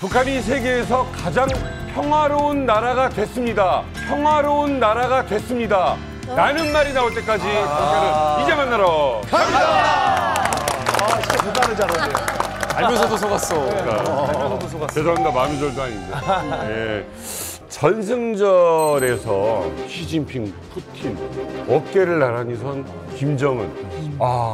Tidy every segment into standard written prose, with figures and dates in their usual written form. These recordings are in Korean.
북한이 세계에서 가장 평화로운 나라가 됐습니다. 평화로운 나라가 됐습니다. 라는 말이 나올 때까지 본편은 이제 만나러 갑니다. 진짜 대단히 잘하네요. 알면서도 속았어. 알면서도 속았어. 죄송합니다. 마음의 절도 아닌데. 예. 전승절에서 시진핑, 푸틴, 어깨를 나란히 선 김정은.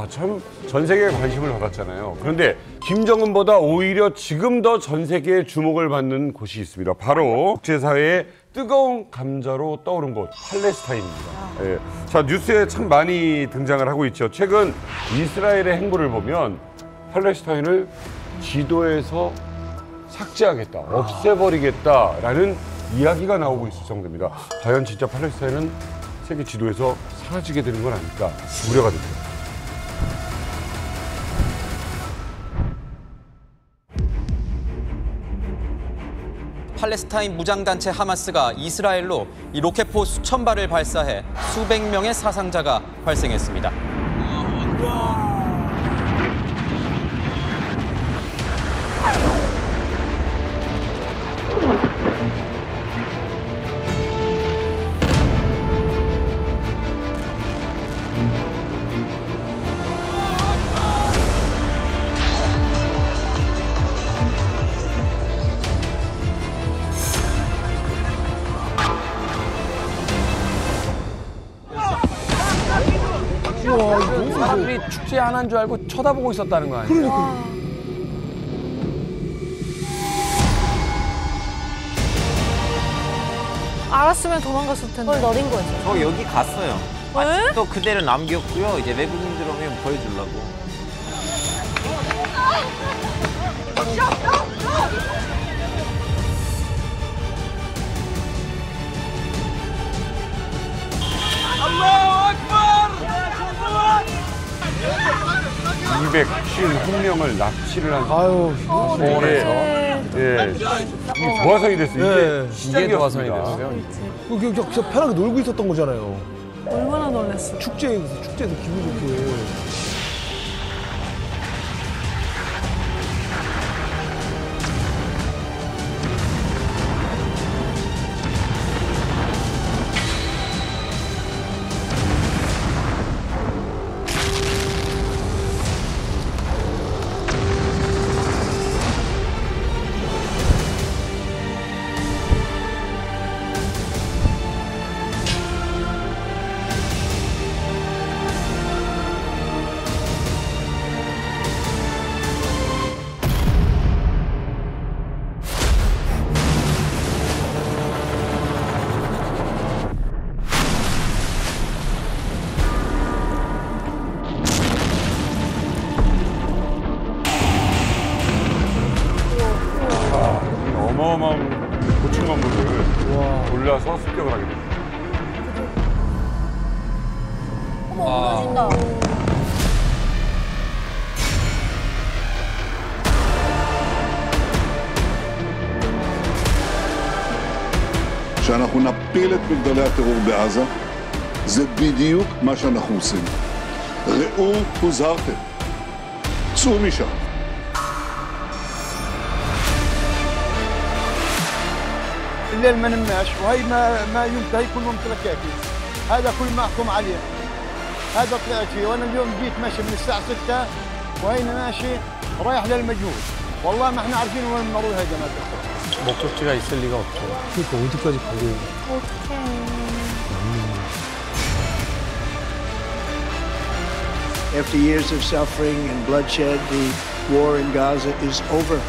참 전 세계에 관심을 받았잖아요. 그런데 김정은보다 오히려 지금 더 전 세계의 주목을 받는 곳이 있습니다. 바로 국제사회의 뜨거운 감자로 떠오른 곳, 팔레스타인입니다. 예. 자, 뉴스에 참 많이 등장을 하고 있죠. 최근 이스라엘의 행보를 보면 팔레스타인을 지도에서 삭제하겠다, 없애버리겠다라는 이야기가 나오고 있을 정도입니다. 과연 진짜 팔레스타인은 세계 지도에서 사라지게 되는 건 아닐까 우려가 됩니다. 팔레스타인 무장단체 하마스가 이스라엘로 이 로켓포 수천 발을 발사해 수백 명의 사상자가 발생했습니다. 사람들이 축제 안 한 줄 알고 쳐다보고 있었다는 거 아니에요? 그러니까. 알았으면 도망갔을 텐데. 그걸 노린 거지. 저 여기 갔어요. 왜? 아직도 그대로 남겼고요. 이제 외국인들 오면 보여주려고. 아, 251명을 납치를 한 서울에서. 이게 도화선이 됐어요. 이게 도화선이 시작이었습니다. 됐어요. 그냥 진짜 편하게 놀고 있었던 거잖아요. 얼마나 놀랐어. 축제에서 기분 좋게. 어마어마한 고층 건물을 골라서 습격을 하게 됩니다. 어머, 무너진다. שאנחנו נפיל את מגדלי הטרור בעזה, זה בדיוק מה שאנחנו עושים. ראו, הוזהרתם. צאו משם. الليل ما نمناش وهي ما ينتهي كل ممتلكاتي. هذا كل ما احكم عليه. هذا طلعت فيه وانا اليوم جيت ماشي من الساعه 6 وهنا ماشي رايح للمجهول. والله ما احنا عارفين وين المرور هذا ما تخطر. 목적지가 있을 리가 없죠. 그러니까 어디까지 가고. 어떡해. After years of suffering and bloodshed, the war in Gaza is over.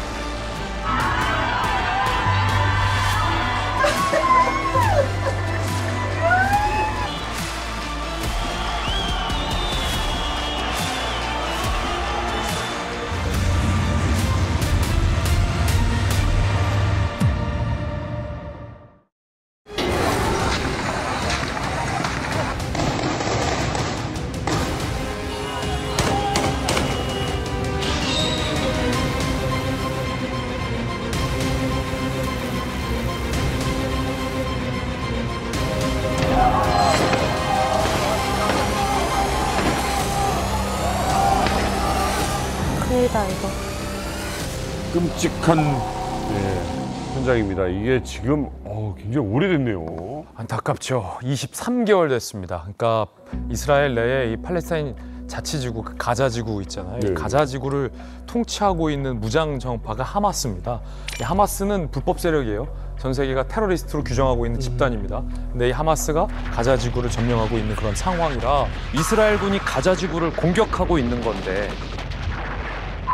큰일이다, 이거. 끔찍한 네, 현장입니다. 이게 지금 굉장히 오래됐네요. 안타깝죠. 23개월 됐습니다. 그러니까 이스라엘 내에 이 팔레스타인 자치지구, 그 가자지구 있잖아요. 네. 이 가자지구를 통치하고 있는 무장 정파가 하마스입니다. 이 하마스는 불법 세력이에요. 전 세계가 테러리스트로 규정하고 있는 집단입니다. 근데 이 하마스가 가자지구를 점령하고 있는 그런 상황이라 이스라엘군이 가자지구를 공격하고 있는 건데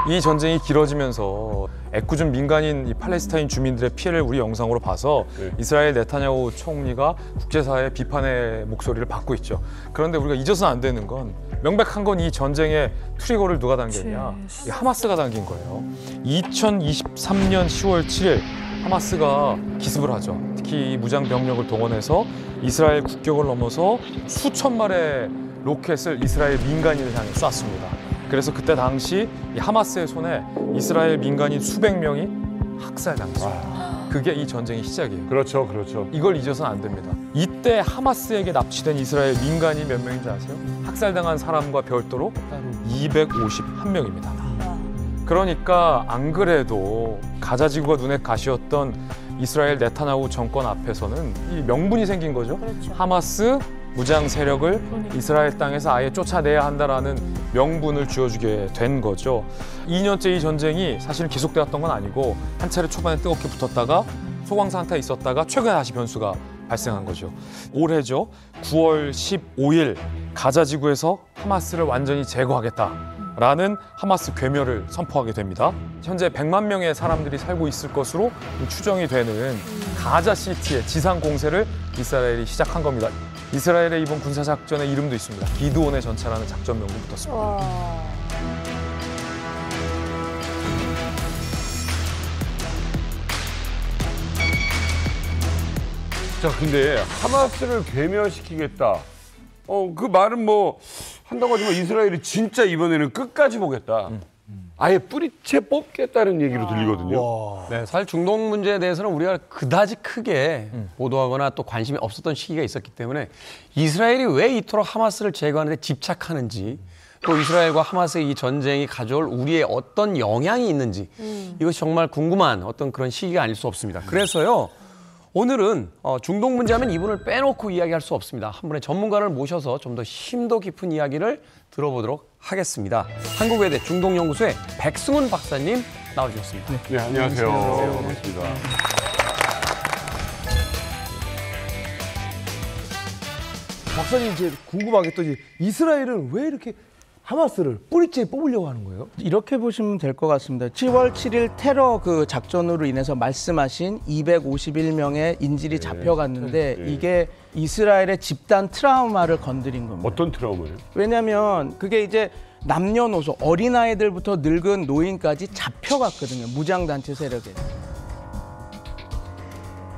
이 전쟁이 길어지면서 애꿎은 민간인 이 팔레스타인 주민들의 피해를 우리 영상으로 봐서 네. 이스라엘 네타냐후 총리가 국제사회의 비판의 목소리를 받고 있죠. 그런데 우리가 잊어서는 안 되는 건 명백한 건 이 전쟁의 트리거를 누가 당겼냐? 이 하마스가 당긴 거예요. 2023년 10월 7일 하마스가 기습을 하죠. 특히 이 무장 병력을 동원해서 이스라엘 국경을 넘어서 수천 발의 로켓을 이스라엘 민간인을 향해 쐈습니다. 그래서 그때 당시 이 하마스의 손에 이스라엘 민간인 수백 명이 학살당했습니다. 그게 이 전쟁의 시작이에요. 그렇죠, 그렇죠. 이걸 잊어서는 안 됩니다. 이때 하마스에게 납치된 이스라엘 민간인 몇 명인지 아세요? 학살당한 사람과 별도로 251명입니다. 그러니까 안 그래도 가자지구가 눈에 가시였던 이스라엘 네타냐후 정권 앞에서는 이 명분이 생긴 거죠. 그렇죠. 하마스 무장 세력을 이스라엘 땅에서 아예 쫓아내야 한다라는 명분을 쥐어주게 된 거죠. 2년째 이 전쟁이 사실 계속되었던 건 아니고 한 차례 초반에 뜨겁게 붙었다가 소강 상태에 있었다가 최근에 다시 변수가 발생한 거죠. 올해죠. 9월 15일 가자지구에서 하마스를 완전히 제거하겠다라는 하마스 괴멸을 선포하게 됩니다. 현재 100만 명의 사람들이 살고 있을 것으로 추정이 되는 가자시티의 지상 공세를 이스라엘이 시작한 겁니다. 이스라엘의 이번 군사작전의 이름도 있습니다. 기드온의 전차라는 작전명도 붙었습니다. 와. 자, 근데 하마스를 괴멸시키겠다. 그 말은 뭐 한다고 하지만 이스라엘이 진짜 이번에는 끝까지 보겠다. 아예 뿌리채 뽑겠다는 얘기로 들리거든요. 네, 사실 중동 문제에 대해서는 우리가 그다지 크게 보도하거나 또 관심이 없었던 시기가 있었기 때문에 이스라엘이 왜 이토록 하마스를 제거하는 데 집착하는지 또 이스라엘과 하마스의 이 전쟁이 가져올 우리의 어떤 영향이 있는지 이것이 정말 궁금한 어떤 그런 시기가 아닐 수 없습니다. 그래서요. 오늘은 중동 문제하면 이분을 빼놓고 이야기할 수 없습니다. 한 분의 전문가를 모셔서 좀 더 심도 깊은 이야기를 들어보도록 하겠습니다. 한국외대 중동연구소의 백승훈 박사님 나와주셨습니다. 네, 안녕하세요. 반갑습니다. 박사님 이제 궁금한 게 또 이스라엘은 왜 이렇게 하마스를 뿌리째 뽑으려고 하는 거예요? 이렇게 보시면 될 것 같습니다. 10월 7일 테러 그 작전으로 인해서 말씀하신 251명의 인질이 잡혀갔는데 이게 이스라엘의 집단 트라우마를 건드린 겁니다. 어떤 트라우마예요? 왜냐하면 그게 이제 남녀노소, 어린아이들부터 늙은 노인까지 잡혀갔거든요. 무장단체 세력에.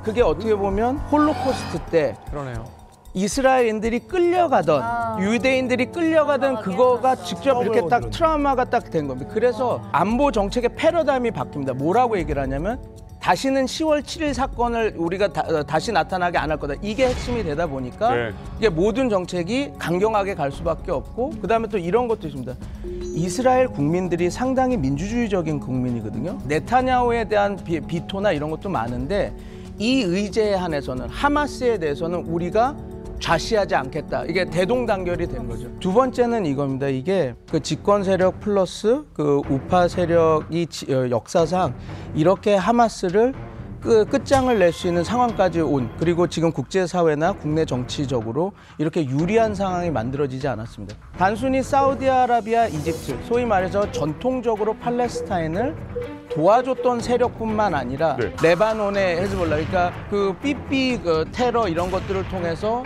그게 어떻게 보면 홀로코스트 때 그러네요. 이스라엘인들이 끌려가던 유대인들이 끌려가던 그거가 직접 이렇게 딱 트라우마가 딱 된 겁니다. 그래서 안보 정책의 패러다임이 바뀝니다. 뭐라고 얘기를 하냐면 다시는 10월 7일 사건을 우리가 다시 나타나게 안 할 거다. 이게 핵심이 되다 보니까 이게 모든 정책이 강경하게 갈 수밖에 없고 그다음에 또 이런 것도 있습니다. 이스라엘 국민들이 상당히 민주주의적인 국민이거든요. 네타냐후에 대한 비토나 이런 것도 많은데 이 의제에 한해서는 하마스에 대해서는 우리가 좌시하지 않겠다. 이게 대동단결이 된 거죠. 두 번째는 이겁니다. 이게 그 집권 세력 플러스 그 우파 세력이 역사상 이렇게 하마스를 끝장을 낼 수 있는 상황까지 온 그리고 지금 국제사회나 국내 정치적으로 이렇게 유리한 상황이 만들어지지 않았습니다. 단순히 사우디아라비아, 이집트 소위 말해서 전통적으로 팔레스타인을 도와줬던 세력뿐만 아니라 레바논의 헤즈볼라 그러니까 그 삐삐 그 테러 이런 것들을 통해서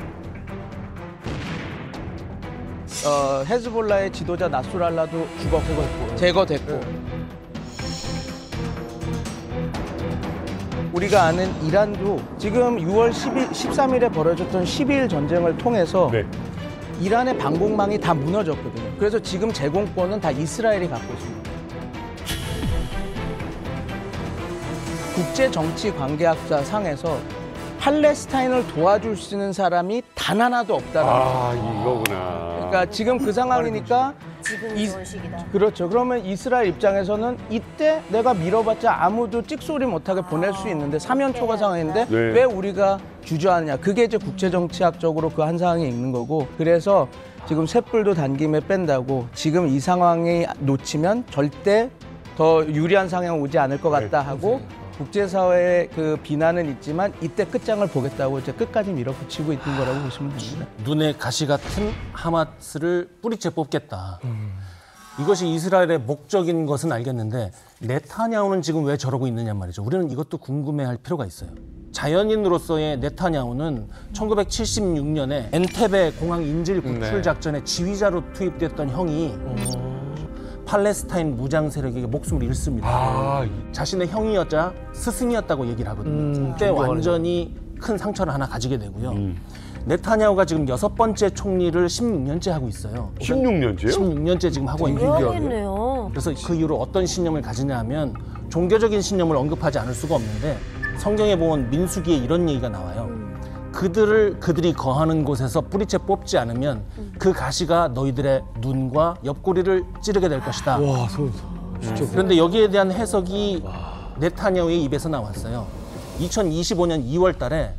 헤즈볼라의 지도자 나스랄라도 제거됐고 우리가 아는 이란도 지금 6월 13일에 벌어졌던 12일 전쟁을 통해서 이란의 방공망이 다 무너졌거든요. 그래서 지금 제공권은 다 이스라엘이 갖고 있습니다. 국제정치관계학자 상에서 팔레스타인을 도와줄 수 있는 사람이 단 하나도 없다라는 거예요. 이거구나. 그러니까 지금 그 상황이니까 지금 이- 좋은 시기다. 그렇죠. 그러면 이스라엘 입장에서는 이때 내가 밀어봤자 아무도 찍소리 못하게 보낼 수 있는데 사면 초과 상황인데 네. 왜 우리가 주저하느냐. 그게 이제 국제정치학적으로 그 한 상황이 있는 거고 그래서 지금 쇳불도 단김에 뺀다고 지금 이 상황이 놓치면 절대 더 유리한 상황이 오지 않을 것 같다 하고 국제사회의 그 비난은 있지만 이때 끝장을 보겠다고 이제 끝까지 밀어붙이고 있는 거라고 보시면 됩니다. 눈에 가시 같은 하마스를 뿌리째 뽑겠다. 이것이 이스라엘의 목적인 것은 알겠는데 네타냐후는 지금 왜 저러고 있느냐 말이죠. 우리는 이것도 궁금해할 필요가 있어요. 자연인으로서의 네타냐후는 1976년에 엔테베 공항 인질 구출 작전의 지휘자로 투입됐던 형이 팔레스타인 무장 세력에게 목숨을 잃습니다. 자신의 형이었자 스승이었다고 얘기를 하거든요. 그때 완전히 큰 상처를 하나 가지게 되고요. 네타냐후가 지금 6번째 총리를 16년째 하고 있어요. 16년째요? 16년째 지금 하고 있는 거예요. 대단했네요. 그래서 그 이후로 어떤 신념을 가지냐 하면 종교적인 신념을 언급하지 않을 수가 없는데 성경에 보면 민수기에 이런 얘기가 나와요. 그들이 거하는 곳에서 뿌리채 뽑지 않으면 그 가시가 너희들의 눈과 옆구리를 찌르게 될 것이다. 와, 진짜. 그런데 여기에 대한 해석이 네타냐후의 입에서 나왔어요. 2025년 2월 달에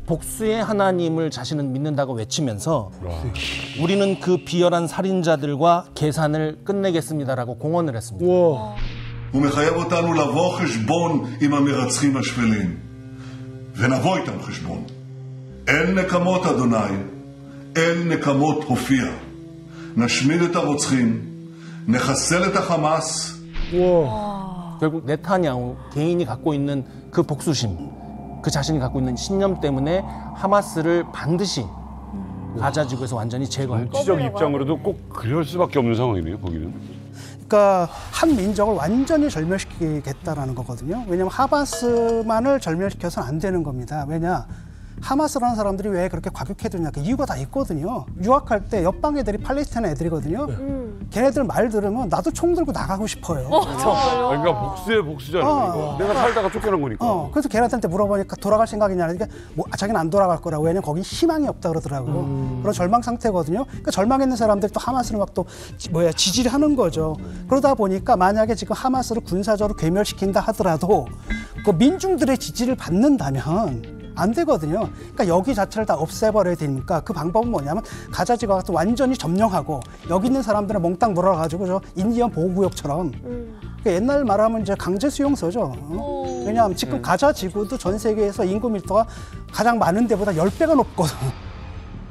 복수의 하나님을 자신은 믿는다고 외치면서 우리는 그 비열한 살인자들과 계산을 끝내겠습니다라고 공언을 했습니다. 와. הוא מחייב אותנו לבוא חשבון עם המרצחים השפלים. ונבוא איתם חשבון. אל נקמות אדוני, אל נקמות הופיע. נשמיד את הרוצחים, נחסל את החמאס. 와. 결국 네타냐후 개인이 갖고 있는 그 복수심, 그 자신이 갖고 있는 신념 때문에 하마스를 반드시 가자 지구에서 완전히 제거할 것이다. 정치적 입장으로도 꼭 그럴 수밖에 없는 상황이네요, 보기는. 그러니까 한 민족을 완전히 절멸시키겠다라는 거거든요. 왜냐하면 하마스만을 절멸시켜서는 안 되는 겁니다. 왜냐? 하마스라는 사람들이 왜 그렇게 과격해지냐 그 이유가 다 있거든요. 유학할 때 옆방 애들이 팔레스타인 애들이거든요. 걔네들 말 들으면 나도 총 들고 나가고 싶어요. 그러니까 복수의 복수잖아요. 이거. 내가 살다가 쫓겨난 거니까. 그래서 걔네들한테 물어보니까 돌아갈 생각이냐 그러니까 자기는 안 돌아갈 거라고. 왜냐면 거긴 희망이 없다 그러더라고요. 그런 절망 상태거든요. 그러니까 절망에 있는 사람들이 또 하마스를 막 또 지지를 하는 거죠. 그러다 보니까 만약에 지금 하마스를 군사적으로 괴멸시킨다 하더라도 그 민중들의 지지를 받는다면 안 되거든요. 그러니까 여기 자체를 다 없애버려야 되니까 그 방법은 뭐냐면 가자 지구 같은 완전히 점령하고 여기 있는 사람들을 몽땅 몰아가지고 저 인디언 보호구역처럼 그러니까 옛날 말하면 이제 강제 수용소죠. 왜냐하면 지금 가자 지구도 전 세계에서 인구 밀도가 가장 많은 데보다 10배가 높거든.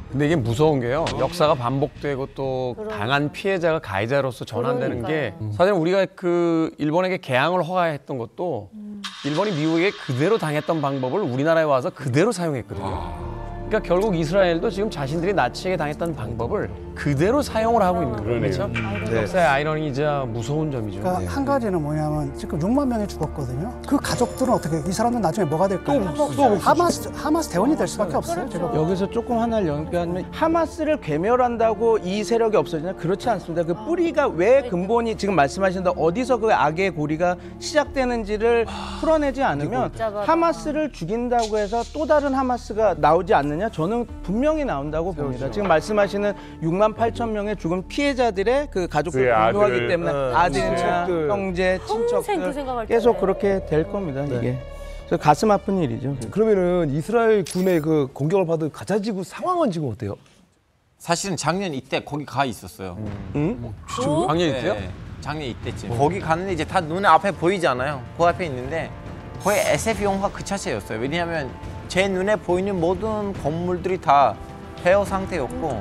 근데 이게 무서운 게요. 역사가 반복되고 또 당한 피해자가 가해자로서 전환되는 게 사실 우리가 그 일본에게 개항을 허가했던 것도 일본이 미국에게 그대로 당했던 방법을 우리나라에 와서 그대로 사용했거든요. 그러니까 결국 이스라엘도 지금 자신들이 나치에게 당했던 방법을 그대로 사용을 하고 있는 거예요. 그렇죠? 역사의 아이러니이자 무서운 점이죠. 그러니까 한 가지는 뭐냐면 지금 6만 명이 죽었거든요. 그 가족들은 어떻게 이 사람들 나중에 뭐가 될까요? 또 하마스 대원이 될 수밖에 없어요. 제가 여기서 조금 하나를 연결하면 하마스를 괴멸한다고 이 세력이 없어지냐? 그렇지 않습니다. 그 뿌리가 왜 근본이 지금 말씀하신 대로 어디서 그 악의 고리가 시작되는지를 풀어내지 않으면 하마스를 죽인다고 해서 또 다른 하마스가 나오지 않느냐? 저는 분명히 나온다고 봅니다. 지금 말씀하시는 6만 8천 명의 죽은 피해자들의 그 가족들 공유하기 때문에 아들이나 형제, 친척들 계속 그렇게 될 겁니다. 이게. 그래서 가슴 아픈 일이죠. 그러면은 이스라엘 군의 그 공격을 받은 가자 지구 상황은 지금 어때요? 사실은 작년 이때 거기 가 있었어요. 작년 이때요? 네, 작년 이때쯤. 거기 갔는데 이제 다 눈에 앞에 보이잖아요. 그 앞에 있는데 거의 SF 영화 그 자체였어요. 왜냐하면 제 눈에 보이는 모든 건물들이 다 폐허 상태였고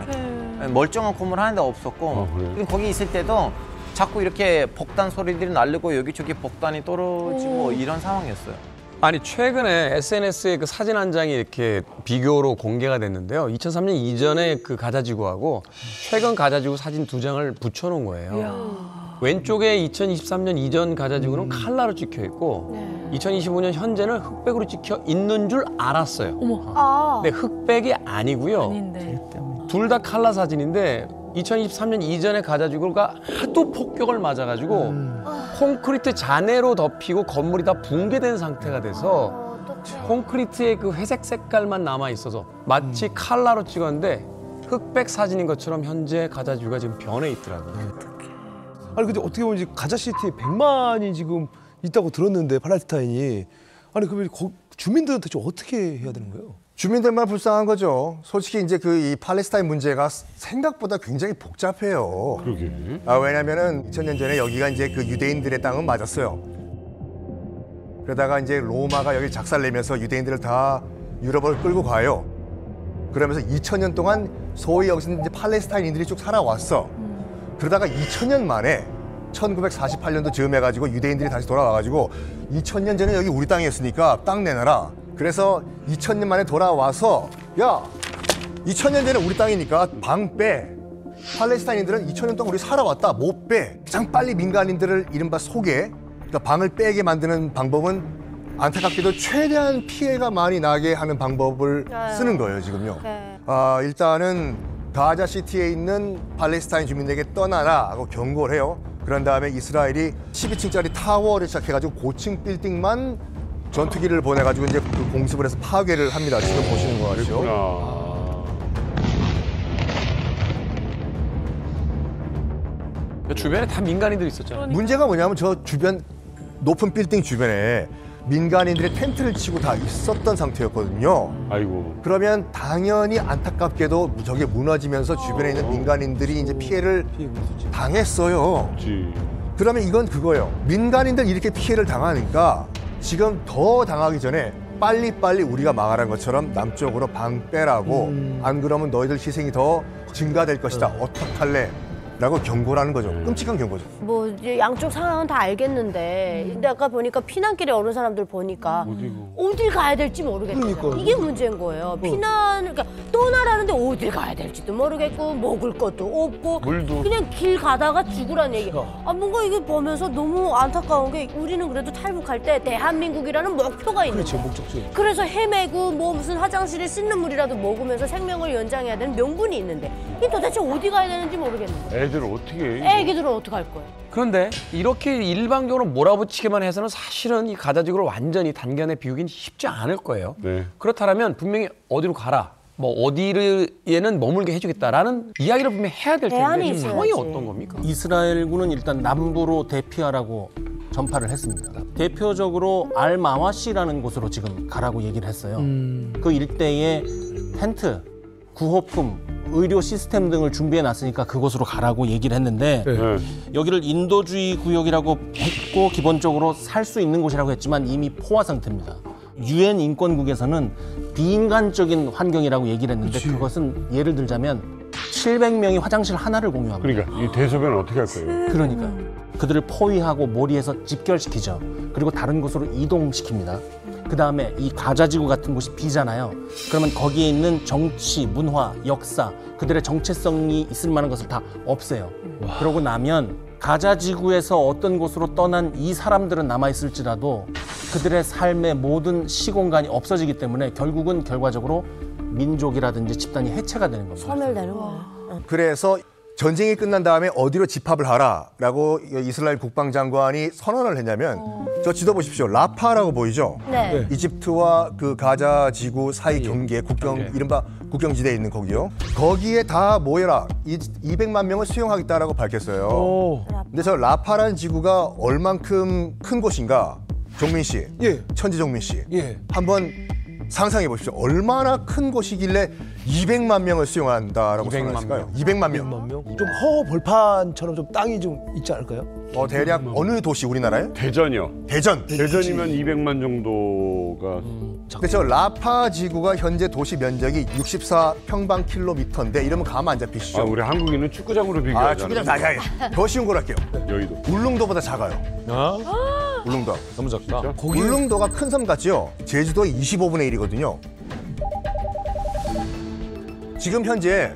멀쩡한 건물 하나도 없었고 거기 있을 때도 자꾸 이렇게 폭탄 소리들이 날리고 여기저기 폭탄이 떨어지고 이런 상황이었어요. 아니 최근에 SNS에 그 사진 한 장이 이렇게 비교로 공개가 됐는데요. 2003년 이전의 그 가자지구하고 최근 가자지구 사진 2장을 붙여놓은 거예요. 왼쪽에 2023년 이전 가자지구는 칼라로 찍혀 있고 2025년 현재는 흑백으로 찍혀 있는 줄 알았어요. 근데 흑백이 아니고요. 둘 다 칼라 사진인데 2023년 이전의 가자지구가 하도 폭격을 맞아가지고 콘크리트 잔해로 덮이고 건물이 다 붕괴된 상태가 돼서 콘크리트의 그 회색 색깔만 남아 있어서 마치 칼라로 찍었는데 흑백 사진인 것처럼 현재 가자지구가 지금 변해 있더라고요. 아니 근데 어떻게 보면 이제 가자시티에 100만이 지금 있다고 들었는데 팔레스타인이 아니 그러면 주민들은 대체 어떻게 해야 되는 거예요? 주민들만 불쌍한 거죠. 솔직히 이제 이 팔레스타인 문제가 생각보다 굉장히 복잡해요. 그러게. 왜냐면은 2000년 전에 여기가 이제 그 유대인들의 땅은 맞았어요. 그러다가 이제 로마가 여기 작살내면서 유대인들을 다 유럽을 끌고 가요. 그러면서 2000년 동안 소위 여기서 이제 팔레스타인인들이 쭉 살아왔어. 그러다가 2000년 만에 1948년도 즈음해가지고 유대인들이 다시 돌아와가지고 2000년 전에 여기 우리 땅이었으니까 땅 내놔라. 그래서 2000년 만에 돌아와서 야 2000년 전에 우리 땅이니까 방 빼. 팔레스타인인들은 2000년 동안 우리 살아왔다. 못 빼. 가장 빨리 민간인들을 이른바 속에 그러니까 방을 빼게 만드는 방법은 안타깝게도 최대한 피해가 많이 나게 하는 방법을 쓰는 거예요 지금요. 일단은 가자시티에 있는 팔레스타인 주민에게 떠나라 하고 경고를 해요. 그런 다음에 이스라엘이 12층짜리 타워를 시작해가지고 고층 빌딩만 전투기를 보내가지고 이제 그 공습을 해서 파괴를 합니다. 지금 보시는 거 같죠. 주변에 다 민간인들이 있었잖아요. 문제가 뭐냐면 저 주변 높은 빌딩 주변에 민간인들이 텐트를 치고 다 있었던 상태였거든요. 아이고. 그러면 당연히 안타깝게도 저게 무너지면서 주변에 있는 민간인들이 이제 피해를 당했어요. 그치. 그러면 이건 그거예요. 민간인들 이렇게 피해를 당하니까 지금 더 당하기 전에 빨리빨리 우리가 망하는 것처럼 남쪽으로 방 빼라고 안 그러면 너희들 희생이 더 증가될 것이다. 어떡할래? 라고 경고를 하는 거죠. 끔찍한 경고죠. 뭐 이제 양쪽 상황은 다 알겠는데 근데 아까 보니까 피난길에 오는 사람들 보니까 어딜 가야 될지 모르겠다. 이게 문제인 거예요. 그러니까 떠나라는데 어딜 가야 될지도 모르겠고 먹을 것도 없고 물도. 그냥 길 가다가 죽으란 얘기야. 뭔가 이게 보면서 너무 안타까운 게 우리는 그래도 탈북할 때 대한민국이라는 목표가 있는 거야. 목적지. 그래서 헤매고 뭐 무슨 화장실에 씻는 물이라도 먹으면서 생명을 연장해야 되는 명분이 있는데 이게 도대체 어디 가야 되는지 모르겠는 거야. 애들을 어떻게 해? 애기들은 어떡할 거야? 그런데 이렇게 일방적으로 몰아붙이기만 해서는 사실은 이 가자지구를 완전히 단기간에 비우긴 쉽지 않을 거예요. 네. 그렇다면 분명히 어디로 가라, 뭐 어디에는 머물게 해주겠다라는 이야기를 분명히 해야 될 텐데 지금 상황이 어떤 겁니까? 이스라엘군은 일단 남부로 대피하라고 전파를 했습니다. 대표적으로 알마와시라는 곳으로 지금 가라고 얘기를 했어요. 그 일대에 텐트, 구호품, 의료 시스템 등을 준비해 놨으니까 그곳으로 가라고 얘기를 했는데 여기를 인도주의 구역이라고 했고 기본적으로 살 수 있는 곳이라고 했지만 이미 포화 상태입니다. 유엔 인권국에서는 비인간적인 환경이라고 얘기를 했는데 그것은 예를 들자면 700명이 화장실 하나를 공유합니다. 그러니까 이 대소변을 어떻게 할 거예요? 그러니까 그들을 포위하고 몰이해서 집결시키죠. 그리고 다른 곳으로 이동시킵니다. 그 다음에 이 가자지구 같은 곳이 비잖아요. 그러면 거기에 있는 정치, 문화, 역사, 그들의 정체성이 있을 만한 것을 다 없애요. 그러고 나면 가자지구에서 어떤 곳으로 떠난 이 사람들은 남아있을지라도 그들의 삶의 모든 시공간이 없어지기 때문에 결국은 결과적으로 민족이라든지 집단이 해체가 되는 겁니다. 소멸되는 거야. 그래서 전쟁이 끝난 다음에 어디로 집합을 하라라고 이스라엘 국방장관이 선언을 했냐면 저 지도 보십시오. 라파라고 보이죠? 네. 이집트와 그 가자 지구 사이 경계 국경 이른바 국경지대에 있는 거기요. 거기에 다 모여라. 200만 명을 수용하겠다라고 밝혔어요. 근데 저 라파라는 지구가 얼만큼 큰 곳인가? 종민 씨, 천지종민 씨, 한번 상상해 보십시오. 얼마나 큰 곳이길래 200만 명을 수용한다라고 생각했을까요? 200만 명. 좀 허벌판처럼 좀 땅이 좀 있지 않을까요? 대략 어느 도시 우리나라에? 대전이요. 대전. 대전이면 200만 정도가. 근데 저 라파 지구가 현재 도시 면적이 64평방킬로미터인데 이러면 감 안 잡히시죠? 우리 한국인은 축구장으로 비교하잖아요. 축구장 작아요. 더 쉬운 걸 할게요. 여의도. 울릉도보다 작아요. 울릉도. 너무 작다. 울릉도가 큰 섬 같지요? 제주도의 25분의 1이거든요. 지금 현재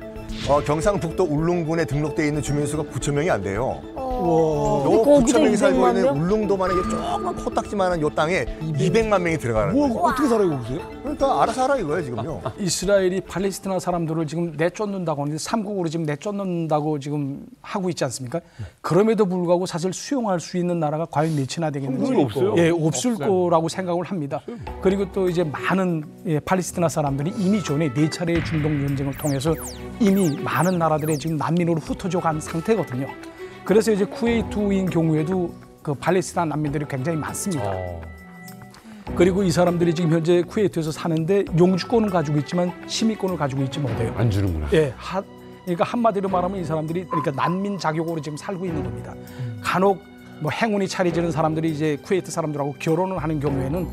경상북도 울릉군에 등록돼 있는 주민 수가 9천 명이 안 돼요. 요 9천 명이 살고 있는 울릉도만의 조그만 코딱지만한 요 땅에 200만 명이 들어가는 거예요. 어떻게 살아요, 거기서? 그러니까 알아서 하라 이거예요, 지금요. 이스라엘이 팔레스티나 사람들을 지금 내쫓는다고 하는데 삼국으로 지금 내쫓는다고 지금 하고 있지 않습니까? 그럼에도 불구하고 사실 수용할 수 있는 나라가 과연 몇이나 되겠는지 없어요. 없을 거라고 생각을 합니다. 그리고 또 이제 많은 팔레스티나 사람들이 이미 전에 4차례의 중동 전쟁을 통해서 이미 많은 나라들의 지금 난민으로 흩어져 간 상태거든요. 그래서 이제 쿠웨이트인 경우에도 그 팔레스타인 난민들이 굉장히 많습니다. 그리고 이 사람들이 지금 현재 쿠웨이트에서 사는데 영주권은 가지고 있지만 시민권을 가지고 있지 못해요. 안 주는구나. 예, 그러니까 한마디로 말하면 이 사람들이 그러니까 난민 자격으로 지금 살고 있는 겁니다. 간혹 뭐 행운이 차려지는 사람들이 이제 쿠웨이트 사람들하고 결혼을 하는 경우에는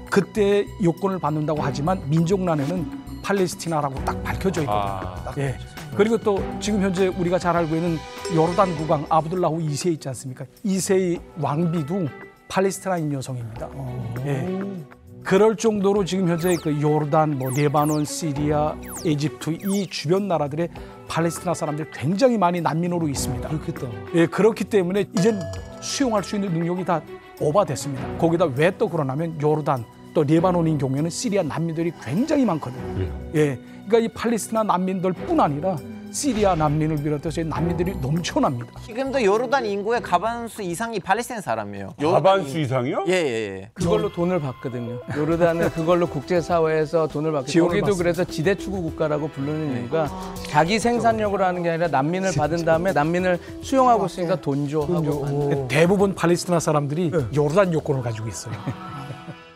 그때 요건을 받는다고 하지만 민족란에는 팔레스티나라고 딱 밝혀져 있거든요. 예. 그리고 또 지금 현재 우리가 잘 알고 있는 요르단 국왕 아브둘라후 2세 있지 않습니까? 2세의 왕비도 팔레스티나인 여성입니다. 예. 그럴 정도로 지금 현재 그 요르단, 뭐 레바논, 시리아, 이집트 이 주변 나라들의 팔레스티나 사람들이 굉장히 많이 난민으로 있습니다. 그렇겠다. 예, 그렇기 때문에 이젠 수용할 수 있는 능력이 다 오버됐습니다. 거기다 왜 또 그러냐면 요르단 또 레바논인 경우에는 시리아 난민들이 굉장히 많거든요. 예, 그러니까 이 팔레스티나 난민들뿐 아니라 시리아 난민을 비롯해서 난민들이 넘쳐납니다. 지금도 요르단 인구의 과반수 이상이 팔레스타인 사람이에요. 과반수 이상이요? 예. 그걸로 돈을 받거든요. 요르단은 그걸로 국제사회에서 돈을 받고 여기도 그래서 지대 추구 국가라고 부르는 이유가 자기 생산력으로 하는 게 아니라 난민을 받은 다음에 난민을 수용하고 있으니까 돈 줘 하고. 대부분 팔레스티나 사람들이 요르단 요건을 가지고 있어요.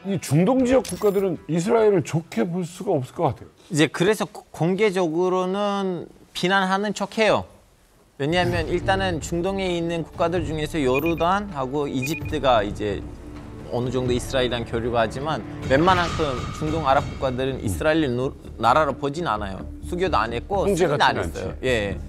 이 중동 지역 국가들은 이스라엘을 좋게 볼 수가 없을 것 같아요. 이제 그래서 공개적으로는 비난하는 척해요. 왜냐하면 일단은 중동에 있는 국가들 중에서 요르단하고 이집트가 이제 어느 정도 이스라엘이랑 교류가 하지만 웬만한큼 중동 아랍 국가들은 이스라엘을 나라로 보진 않아요. 수교도 안 했고 수교도 안 했어요. 예.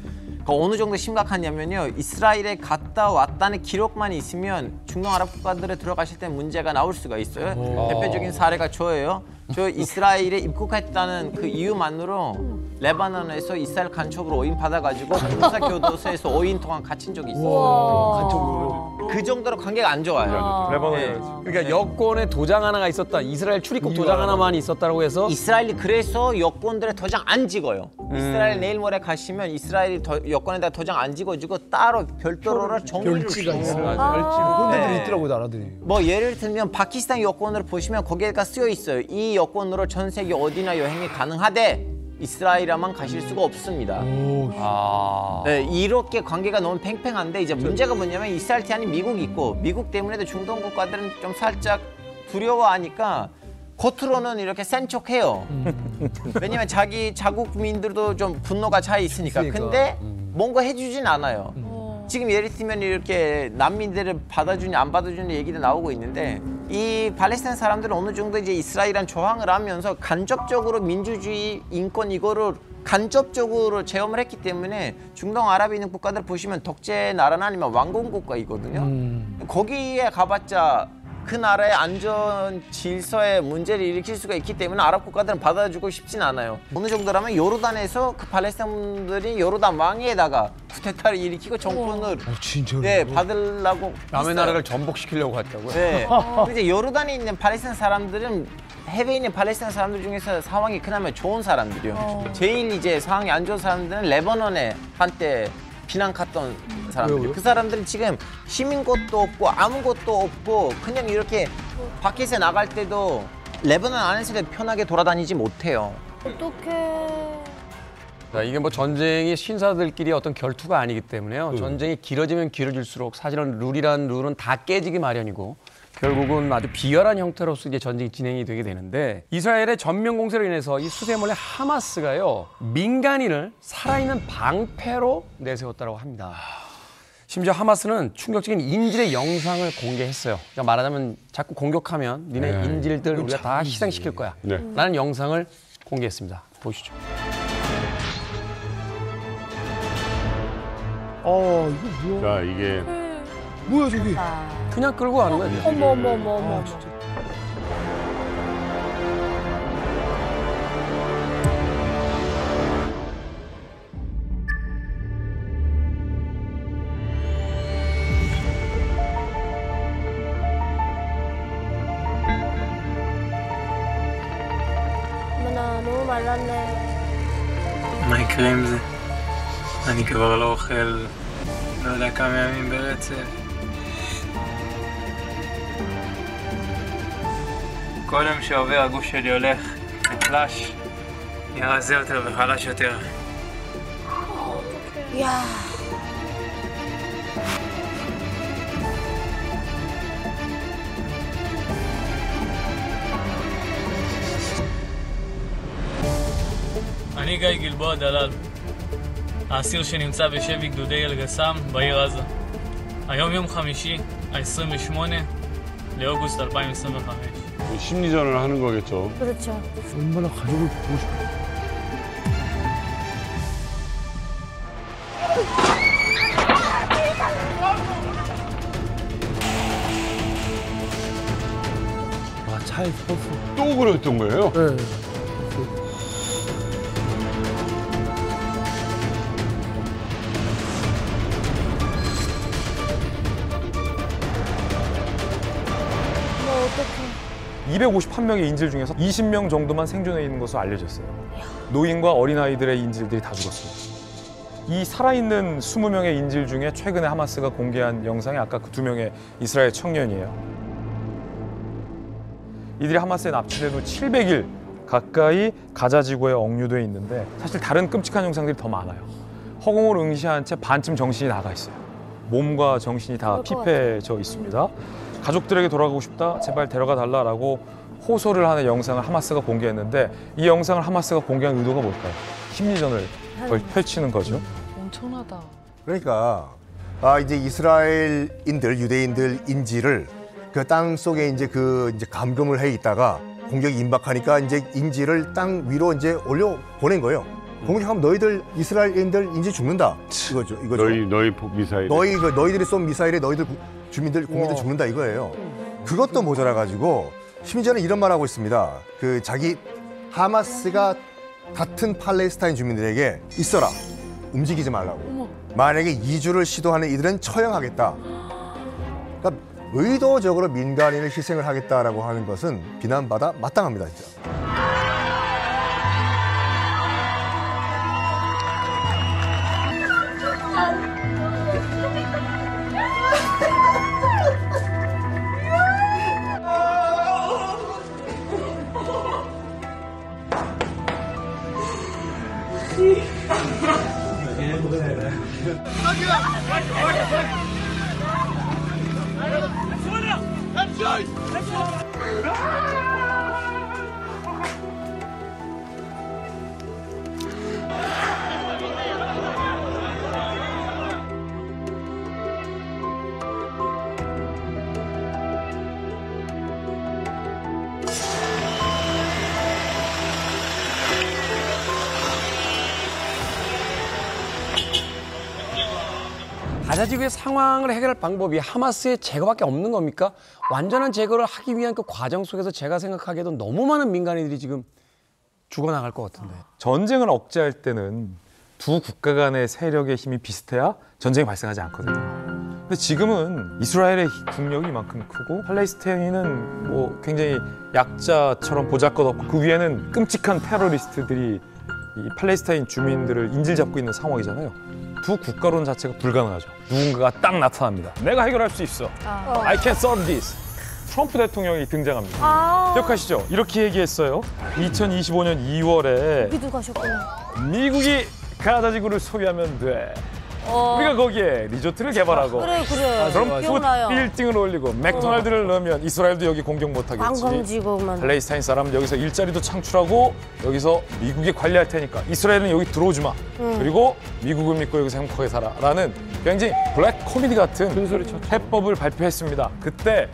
어느 정도 심각하냐면요. 이스라엘에 갔다 왔다는 기록만 있으면 중동 아랍 국가들에 들어가실 때 문제가 나올 수가 있어요. 대표적인 사례가 저예요. 저 이스라엘에 입국했다는 그 이유만으로 레바논에서 이스라엘 간첩으로 오인 받아가지고 군사 교도소에서 5인 동안 갇힌 적이 있어요. 그 정도로 관계가 안 좋아요. 레바논에. 그러니까 여권에 도장 하나가 있었다. 이스라엘 출입국 도장 하나만 있었다고 해서 이스라엘이 그래서 여권들에 도장 안 찍어요. 이스라엘 내일 모레 가시면 이스라엘이 여권에다 도장 안 찍어주고 따로 별도로 정리를 시켜요. 그런 데들이 있더라고요, 나라들이. 뭐 예를 들면 파키스탄 여권을 보시면 거기에가 쓰여 있어요. 이 여권으로 전 세계 어디나 여행이 가능하되 이스라엘에만 가실 수가 없습니다. 네, 이렇게 관계가 너무 팽팽한데 이제 문제가 뭐냐면 이스라엘 아닌 미국이 있고 미국 때문에도 중동 국가들은 좀 살짝 두려워하니까 겉으로는 이렇게 센 척해요. 왜냐면 자기 자국 국민들도 좀 분노가 차 있으니까. 근데 뭔가 해주진 않아요. 지금 예를 들면 이렇게 난민들을 받아주냐 안 받아주냐 얘기도 나오고 있는데 이 팔레스타인 사람들은 어느 정도 이제 이스라엘이란 조항을 하면서 간접적으로 민주주의, 인권 이거를 간접적으로 체험을 했기 때문에 중동 아랍에 있는 국가들 보시면 독재 나라나 아니면 왕공 국가이거든요. 거기에 가봤자 그 나라의 안전 질서에 문제를 일으킬 수가 있기 때문에 아랍 국가들은 받아주고 싶진 않아요. 어느 정도라면 요르단에서 그 팔레스타인들이 요르단 왕위에다가 쿠데타를 일으키고 정권을 받으려고 남의 나라를 전복시키려고 했다고요? 네. 이제 요르단에 있는 팔레스타인 사람들은 해외에 있는 팔레스타인 사람들 중에서 상황이 그나마 좋은 사람들이요. 제일 이제 상황이 안 좋은 사람들은 레바논에 한때 비난 갔던 사람들. 그 사람들은 지금 시민권도 없고 아무것도 없고 그냥 이렇게 밖에서 나갈 때도 레바논 안에서 편하게 돌아다니지 못해요. 어떡해. 자, 이게 뭐 전쟁이 신사들끼리 어떤 결투가 아니기 때문에요. 전쟁이 길어지면 길어질수록 사실은 룰은 다 깨지기 마련이고 결국은 아주 비열한 형태로서 이제 전쟁이 진행이 되게 되는데 이스라엘의 전면 공세로 인해서 이 수세몰래 하마스가요 민간인을 살아있는 방패로 내세웠다고 합니다. 심지어 하마스는 충격적인 인질의 영상을 공개했어요. 그러니까 말하자면 자꾸 공격하면 니네 인질들 우리가 다 희생시킬 거야 라는 영상을 공개했습니다. 보시죠. 이거 뭐야? 자, 이게 뭐야 저기? 그냥 끌고 가는 거야. 어머. 진짜. 어머나 너무 말랐네. מה יקרה עם זה? אני כבר לא אוכל, לא יודע כמה ימים ברצף. כל יום שעובר הגוף שלי הולך, נחלש, נהיה רזה יותר וחלש יותר. 야. אני גיא גלבוע דלל, האסיר שנמצא בשבי גדודי אל-גסאם בעיר עזה. היום יום חמישי, ה-28 לאוגוסט 2025. 심리전을 하는 거겠죠. 그렇죠. 얼마나 가족을 보고 싶어. 와, 차에 서서 또 그랬던 거예요? 네. 뭐 어떡해. 251명의 인질 중에서 20명 정도만 생존해 있는 것으로 알려졌어요. 노인과 어린아이들의 인질들이 다 죽었습니다. 이 살아있는 20명의 인질 중에 최근에 하마스가 공개한 영상이 아까 그 2명의 이스라엘 청년이에요. 이들이 하마스에 납치된 후 700일 가까이 가자 지구에 억류돼 있는데 사실 다른 끔찍한 영상들이 더 많아요. 허공을 응시한 채 반쯤 정신이 나가 있어요. 몸과 정신이 다 피폐해져 있습니다. 가족들에게 돌아가고 싶다, 제발 데려가 달라라고 호소를 하는 영상을 하마스가 공개했는데 이 영상을 하마스가 공개한 의도가 뭘까요? 심리전을 펼치는 거죠. 엄청나다. 그러니까 이제 이스라엘인들, 유대인들 인질을 그 땅 속에 이제 감금을 해 있다가 공격이 임박하니까 이제 인질을 땅 위로 이제 올려 보낸 거예요. 공격하면 너희들 이스라엘인들 인질 죽는다. 이거죠. 너희 미사일. 너희들이 쏜 미사일에 너희들 주민들 국민들 죽는다 이거예요. 그것도 모자라 가지고 심지어는 이런 말하고 있습니다. 그 자기 하마스가 같은 팔레스타인 주민들에게 있어라. 움직이지 말라고. 만약에 이주를 시도하는 이들은 처형하겠다. 그러니까 의도적으로 민간인을 희생을 하겠다라고 하는 것은 비난받아 마땅합니다, 진짜. 가자 지구의 상황을 해결할 방법이 하마스의 제거밖에 없는 겁니까? 완전한 제거를 하기 위한 그 과정 속에서 제가 생각하기에도 너무 많은 민간인들이 지금 죽어나갈 것 같은데. 전쟁을 억제할 때는 두 국가 간의 세력의 힘이 비슷해야 전쟁이 발생하지 않거든요. 근데 지금은 이스라엘의 국력이 이만큼 크고 팔레스타인은 뭐 굉장히 약자처럼 보잘것없고 그 위에는 끔찍한 테러리스트들이 이 팔레스타인 주민들을 인질 잡고 있는 상황이잖아요. 두 국가론 자체가 불가능하죠. 누군가가 딱 나타납니다. 내가 해결할 수 있어. I can solve this. 트럼프 대통령이 등장합니다. 기억하시죠? 이렇게 얘기했어요. 2025년 2월에 여기도 가셨구나. 미국이 가자 지구를 소유하면 돼. 우리가 거기에 리조트를 개발하고 그래. 그럼 기억나요. 빌딩을 올리고 맥도날드를 넣으면 이스라엘도 여기 공격 못하겠지. 관광지구만. 팔레스타인 사람은 여기서 일자리도 창출하고 여기서 미국이 관리할 테니까 이스라엘은 여기 들어오지 마. 그리고 미국을 믿고 여기서 행복하게 살아라는 굉장히 블랙 코미디 같은 해법을 발표했습니다. 그때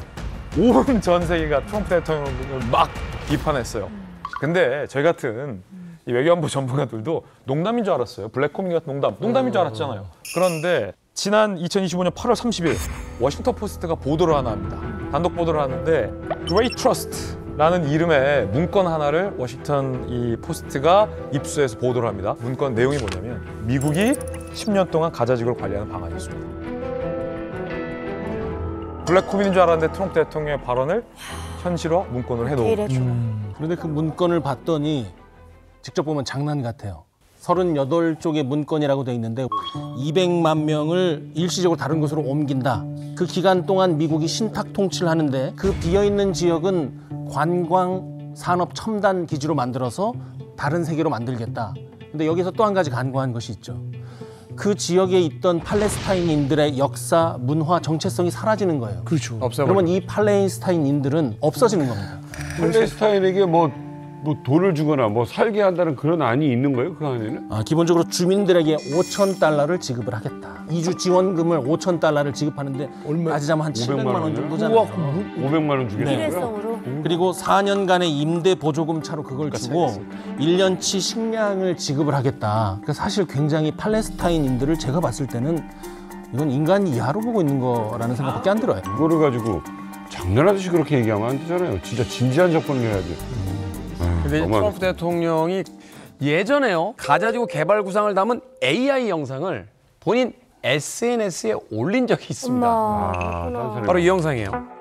온 전 세계가 트럼프 대통령을 막 비판했어요. 근데 저희 같은 이 외교안보 전문가들도 농담인 줄 알았어요. 블랙 코미디 같은 농담인 줄 알았잖아요. 그런데 지난 2025년 8월 30일 워싱턴 포스트가 보도를 하나 합니다. 단독 보도를 하는데 Great Trust라는 이름의 문건 하나를 워싱턴 이 포스트가 입수해서 보도를 합니다. 문건 내용이 뭐냐면 미국이 10년 동안 가자 지구를 관리하는 방안이었습니다. 블랙 코미디인 줄 알았는데 트럼프 대통령의 발언을 현실화 문건으로 해놓은 그런데 그 문건을 봤더니 직접 보면 장난 같아요. 38쪽의 문건이라고 돼 있는데 200만 명을 일시적으로 다른 곳으로 옮긴다. 그 기간 동안 미국이 신탁 통치를 하는데 그 비어있는 지역은 관광 산업 첨단 기지로 만들어서 다른 세계로 만들겠다. 근데 여기서 또 한 가지 간과한 것이 있죠. 그 지역에 있던 팔레스타인인들의 역사, 문화, 정체성이 사라지는 거예요. 그렇죠. 그러면 이 팔레스타인인들은 없어지는 겁니다. 팔레스타인에게 뭐 돈을 주거나 뭐 살게 한다는 그런 안이 있는 거예요? 그 안에는? 기본적으로 주민들에게 5,000달러를 지급을 하겠다. 이주 지원금을 5,000달러를 지급하는데 따지자면 한 700만 원 정도잖아요. 500만 원 주겠다고요? 일회성으로. 그리고 4년간의 임대 보조금 차로 그걸 주고 1년치 식량을 지급을 하겠다. 그러니까 사실 굉장히 팔레스타인인들을 제가 봤을 때는 이건 인간 이하로 보고 있는 거라는 생각밖에 안 들어요. 이거를 가지고 장난하듯이 그렇게 얘기하면 안 되잖아요. 진짜 진지한 접근을 해야지. 근데 트럼프 대통령이 예전에요, 가자지구 개발 구상을 담은 AI 영상을 본인 SNS에 올린 적이 있습니다. 바로 이 영상이에요.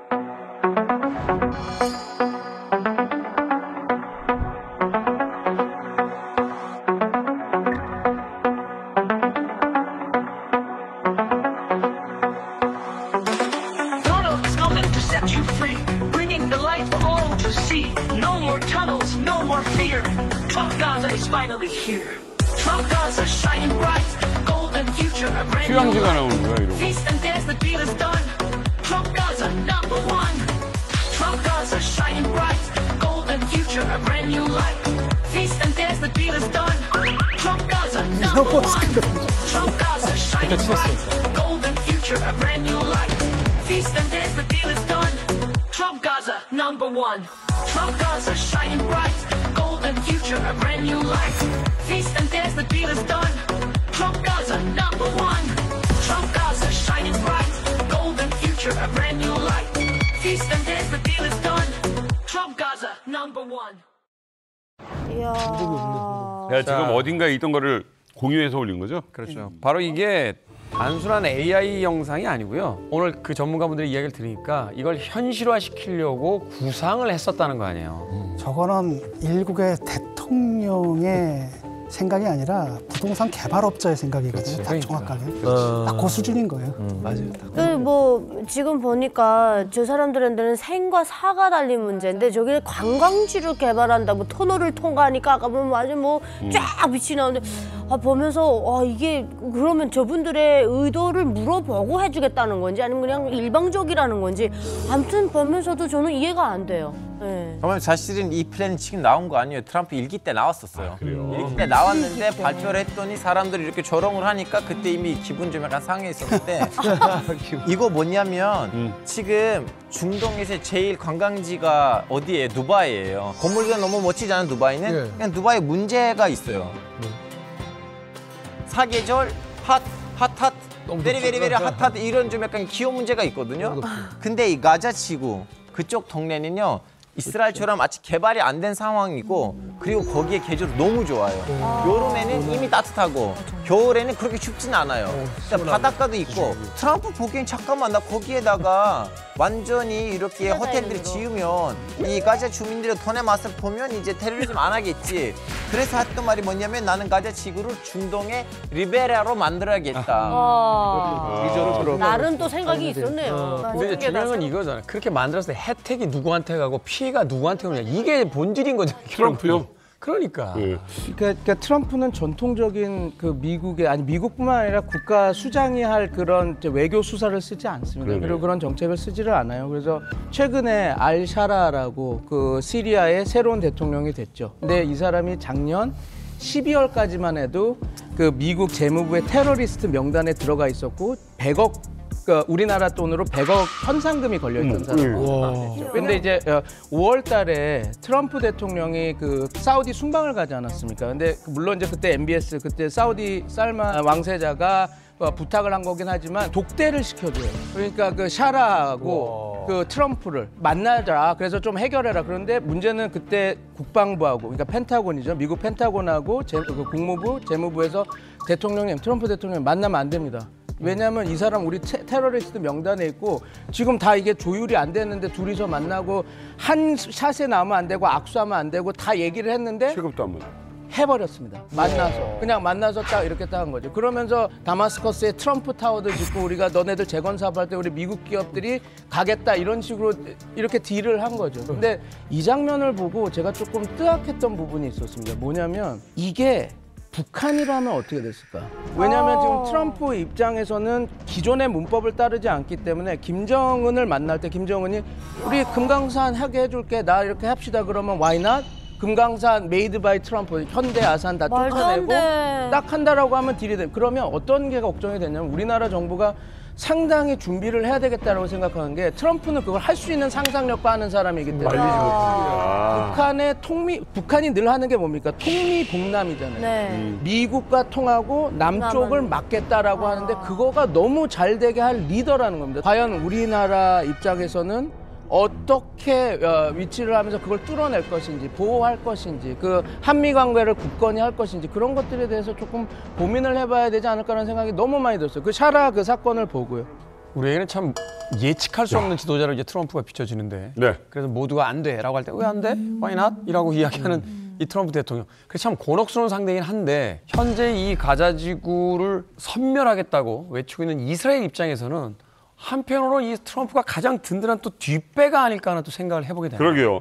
휴양지가 나오는 거야, 이러고. 그때 치셨으니까. Trump Gaza shining bright, golden future, a brand new life. Feast and dance, the deal is done. Trump Gaza number one. Trump Gaza shining bright, golden future, a brand new life. Feast and dance, the deal is done. Trump Gaza number one. 내가 지금 어딘가에 있던 거를 공유해서 올린 거죠? 그렇죠. 바로 이게 단순한 AI 영상이 아니고요. 오늘 그 전문가분들의 이야기를 들으니까 이걸 현실화시키려고 구상을 했었다는 거 아니에요. 저거는 일국의 대통령의 생각이 아니라 부동산 개발업자의 생각이거든요. 딱 정확하게. 딱 그 수준인 거예요. 맞아요. 뭐 지금 보니까 저 사람들한테는 생과 사가 달린 문제인데 저기 관광지를 개발한다고 터널을 통과하니까 아까 보면 완전 뭐 쫙 빛이 나오는데 보면서 이게 그러면 저분들의 의도를 물어보고 해주겠다는 건지 아니면 그냥 일방적이라는 건지 아무튼 보면서도 저는 이해가 안 돼요. 네. 그러면 사실은 이 플랜이 지금 나온 거 아니에요. 트럼프 일기 때 나왔었어요. 일기 때 나왔는데 발표를 했더니 사람들이 이렇게 조롱을 하니까 그때 이미 기분 좀 약간 상해 있었는데 이거 뭐냐면 지금 중동에서 제일 관광지가 어디예요? 두바이예요. 건물가 너무 멋지잖아요. 두바이는. 그냥 두바이 문제가 있어요. 사계절 핫 베리베리베리 핫 이런 좀 약간 기후 문제가 있거든요. 근데 이 가자 지구 그쪽 동네는요. 이스라엘처럼 아직 개발이 안 된 상황이고 그리고 거기에 계절 너무 좋아요. 여름에는 이미 따뜻하고 겨울에는 그렇게 춥진 않아요. 바닷가도 있고 트럼프 보기엔 잠깐만 나 거기에다가 완전히 이렇게 호텔들이 지으면 이 가자 주민들의 돈의 맛을 보면 이제 테러리즘 안 하겠지. 그래서 했던 말이 뭐냐면 나는 가자 지구를 중동의 리베라로 만들어야겠다. 나름 또 생각이 있었네요. 근데 이제 중요한 건 이거잖아. 그렇게 만들었을 때 혜택이 누구한테 가고 피해가 누구한테 오냐. 이게 본질인 거잖아요. 트럼프요? 그러니까. 그러니까 트럼프는 전통적인 그 미국뿐만 아니라 국가 수장이 할 그런 외교 수사를 쓰지 않습니다. 그러네요. 그리고 그런 정책을 쓰지를 않아요. 그래서 최근에 알샤라라고 그 시리아의 새로운 대통령이 됐죠. 근데 이 사람이 작년 12월까지만 해도 그 미국 재무부의 테러리스트 명단에 들어가 있었고 100억 그러니까 우리나라 돈으로 100억 현상금이 걸려있던 사람이에요. 근데 이제 5월 달에 트럼프 대통령이 그 사우디 순방을 가지 않았습니까? 근데 물론 이제 그때 MBS 그때 사우디 살만 왕세자가 부탁을 한 거긴 하지만 독대를 시켜줘요. 그러니까 그 샤라하고 그 트럼프를 만나자. 그래서 좀 해결해라. 그런데 문제는 그때 국방부하고 그러니까 펜타곤이죠. 미국 펜타곤하고 그 국무부, 재무부에서 트럼프 대통령 만나면 안 됩니다. 왜냐하면 이 사람 우리 테러리스트 명단에 있고 지금 다 이게 조율이 안 됐는데 둘이서 만나고 한 샷에 나오면 안 되고 악수하면 안 되고 다 얘기를 했는데 취급도 안 받아. 해버렸습니다. 만나서 그냥 만나서 딱 이렇게 딱 한 거죠. 그러면서 다마스커스에 트럼프 타워도 짓고 우리가 너네들 재건 사업할 때 우리 미국 기업들이 가겠다 이런 식으로 이렇게 딜을 한 거죠. 근데 이 장면을 보고 제가 조금 뜨악했던 부분이 있었습니다. 뭐냐면 이게 북한이라면 어떻게 됐을까? 왜냐하면 지금 트럼프 입장에서는 기존의 문법을 따르지 않기 때문에 김정은을 만날 때 김정은이 우리 금강산 하게 해줄게, 나 이렇게 합시다 그러면 why not? 금강산 메이드 바이 트럼프, 현대 아산 다 말도 안 쫓아내고 돼. 딱 한다라고 하면 딜이 돼. 그러면 어떤 게 걱정이 되냐면 우리나라 정부가 상당히 준비를 해야 되겠다라고 생각하는 게 트럼프는 그걸 할 수 있는 상상력과 하는 사람이기 때문에 북한이 늘 하는 게 뭡니까? 통미봉남이잖아요. 네. 미국과 통하고 남쪽을 막겠다라고 하는데 그거가 너무 잘 되게 할 리더라는 겁니다. 과연 우리나라 입장에서는 어떻게 위치를 하면서 그걸 뚫어낼 것인지, 보호할 것인지, 그 한미 관계를 굳건히 할 것인지 그런 것들에 대해서 조금 고민을 해봐야 되지 않을까라는 생각이 너무 많이 들었어요. 그 샤라 그 사건을 보고요. 우리에게는 참 예측할 수 없는 지도자로 이제 트럼프가 비춰지는데 그래서 모두가 안 돼라고 할 때 왜 안 돼? Why not? 이라고 이야기하는 이 트럼프 대통령. 그래서 참 곤혹스러운 상대이긴 한데 현재 이 가자지구를 섬멸하겠다고 외치고 있는 이스라엘 입장에서는 한편으로 이 트럼프가 가장 든든한 또 뒷배가 아닐까 하는 또 생각을 해보게 됩니다. 그러게요.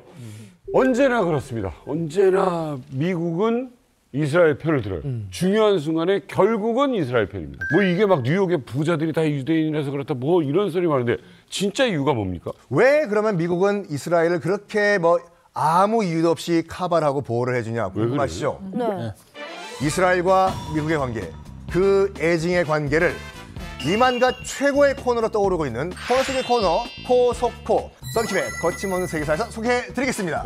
언제나 그렇습니다. 언제나 미국은 이스라엘 편을 들어요. 중요한 순간에 결국은 이스라엘 편입니다. 뭐 이게 막 뉴욕의 부자들이 다 유대인이라서 그렇다 뭐 이런 소리 많은데 진짜 이유가 뭡니까? 왜 그러면 미국은 이스라엘을 그렇게 뭐 아무 이유도 없이 카바하고 보호를 해주냐 궁금하시죠? 네. 이스라엘과 미국의 관계, 그 애증의 관계를 이만가 최고의 코너로 떠오르고 있는 코너 속의 코너, 코속코, 썬킴의 거침없는 세계사에서 소개해드리겠습니다.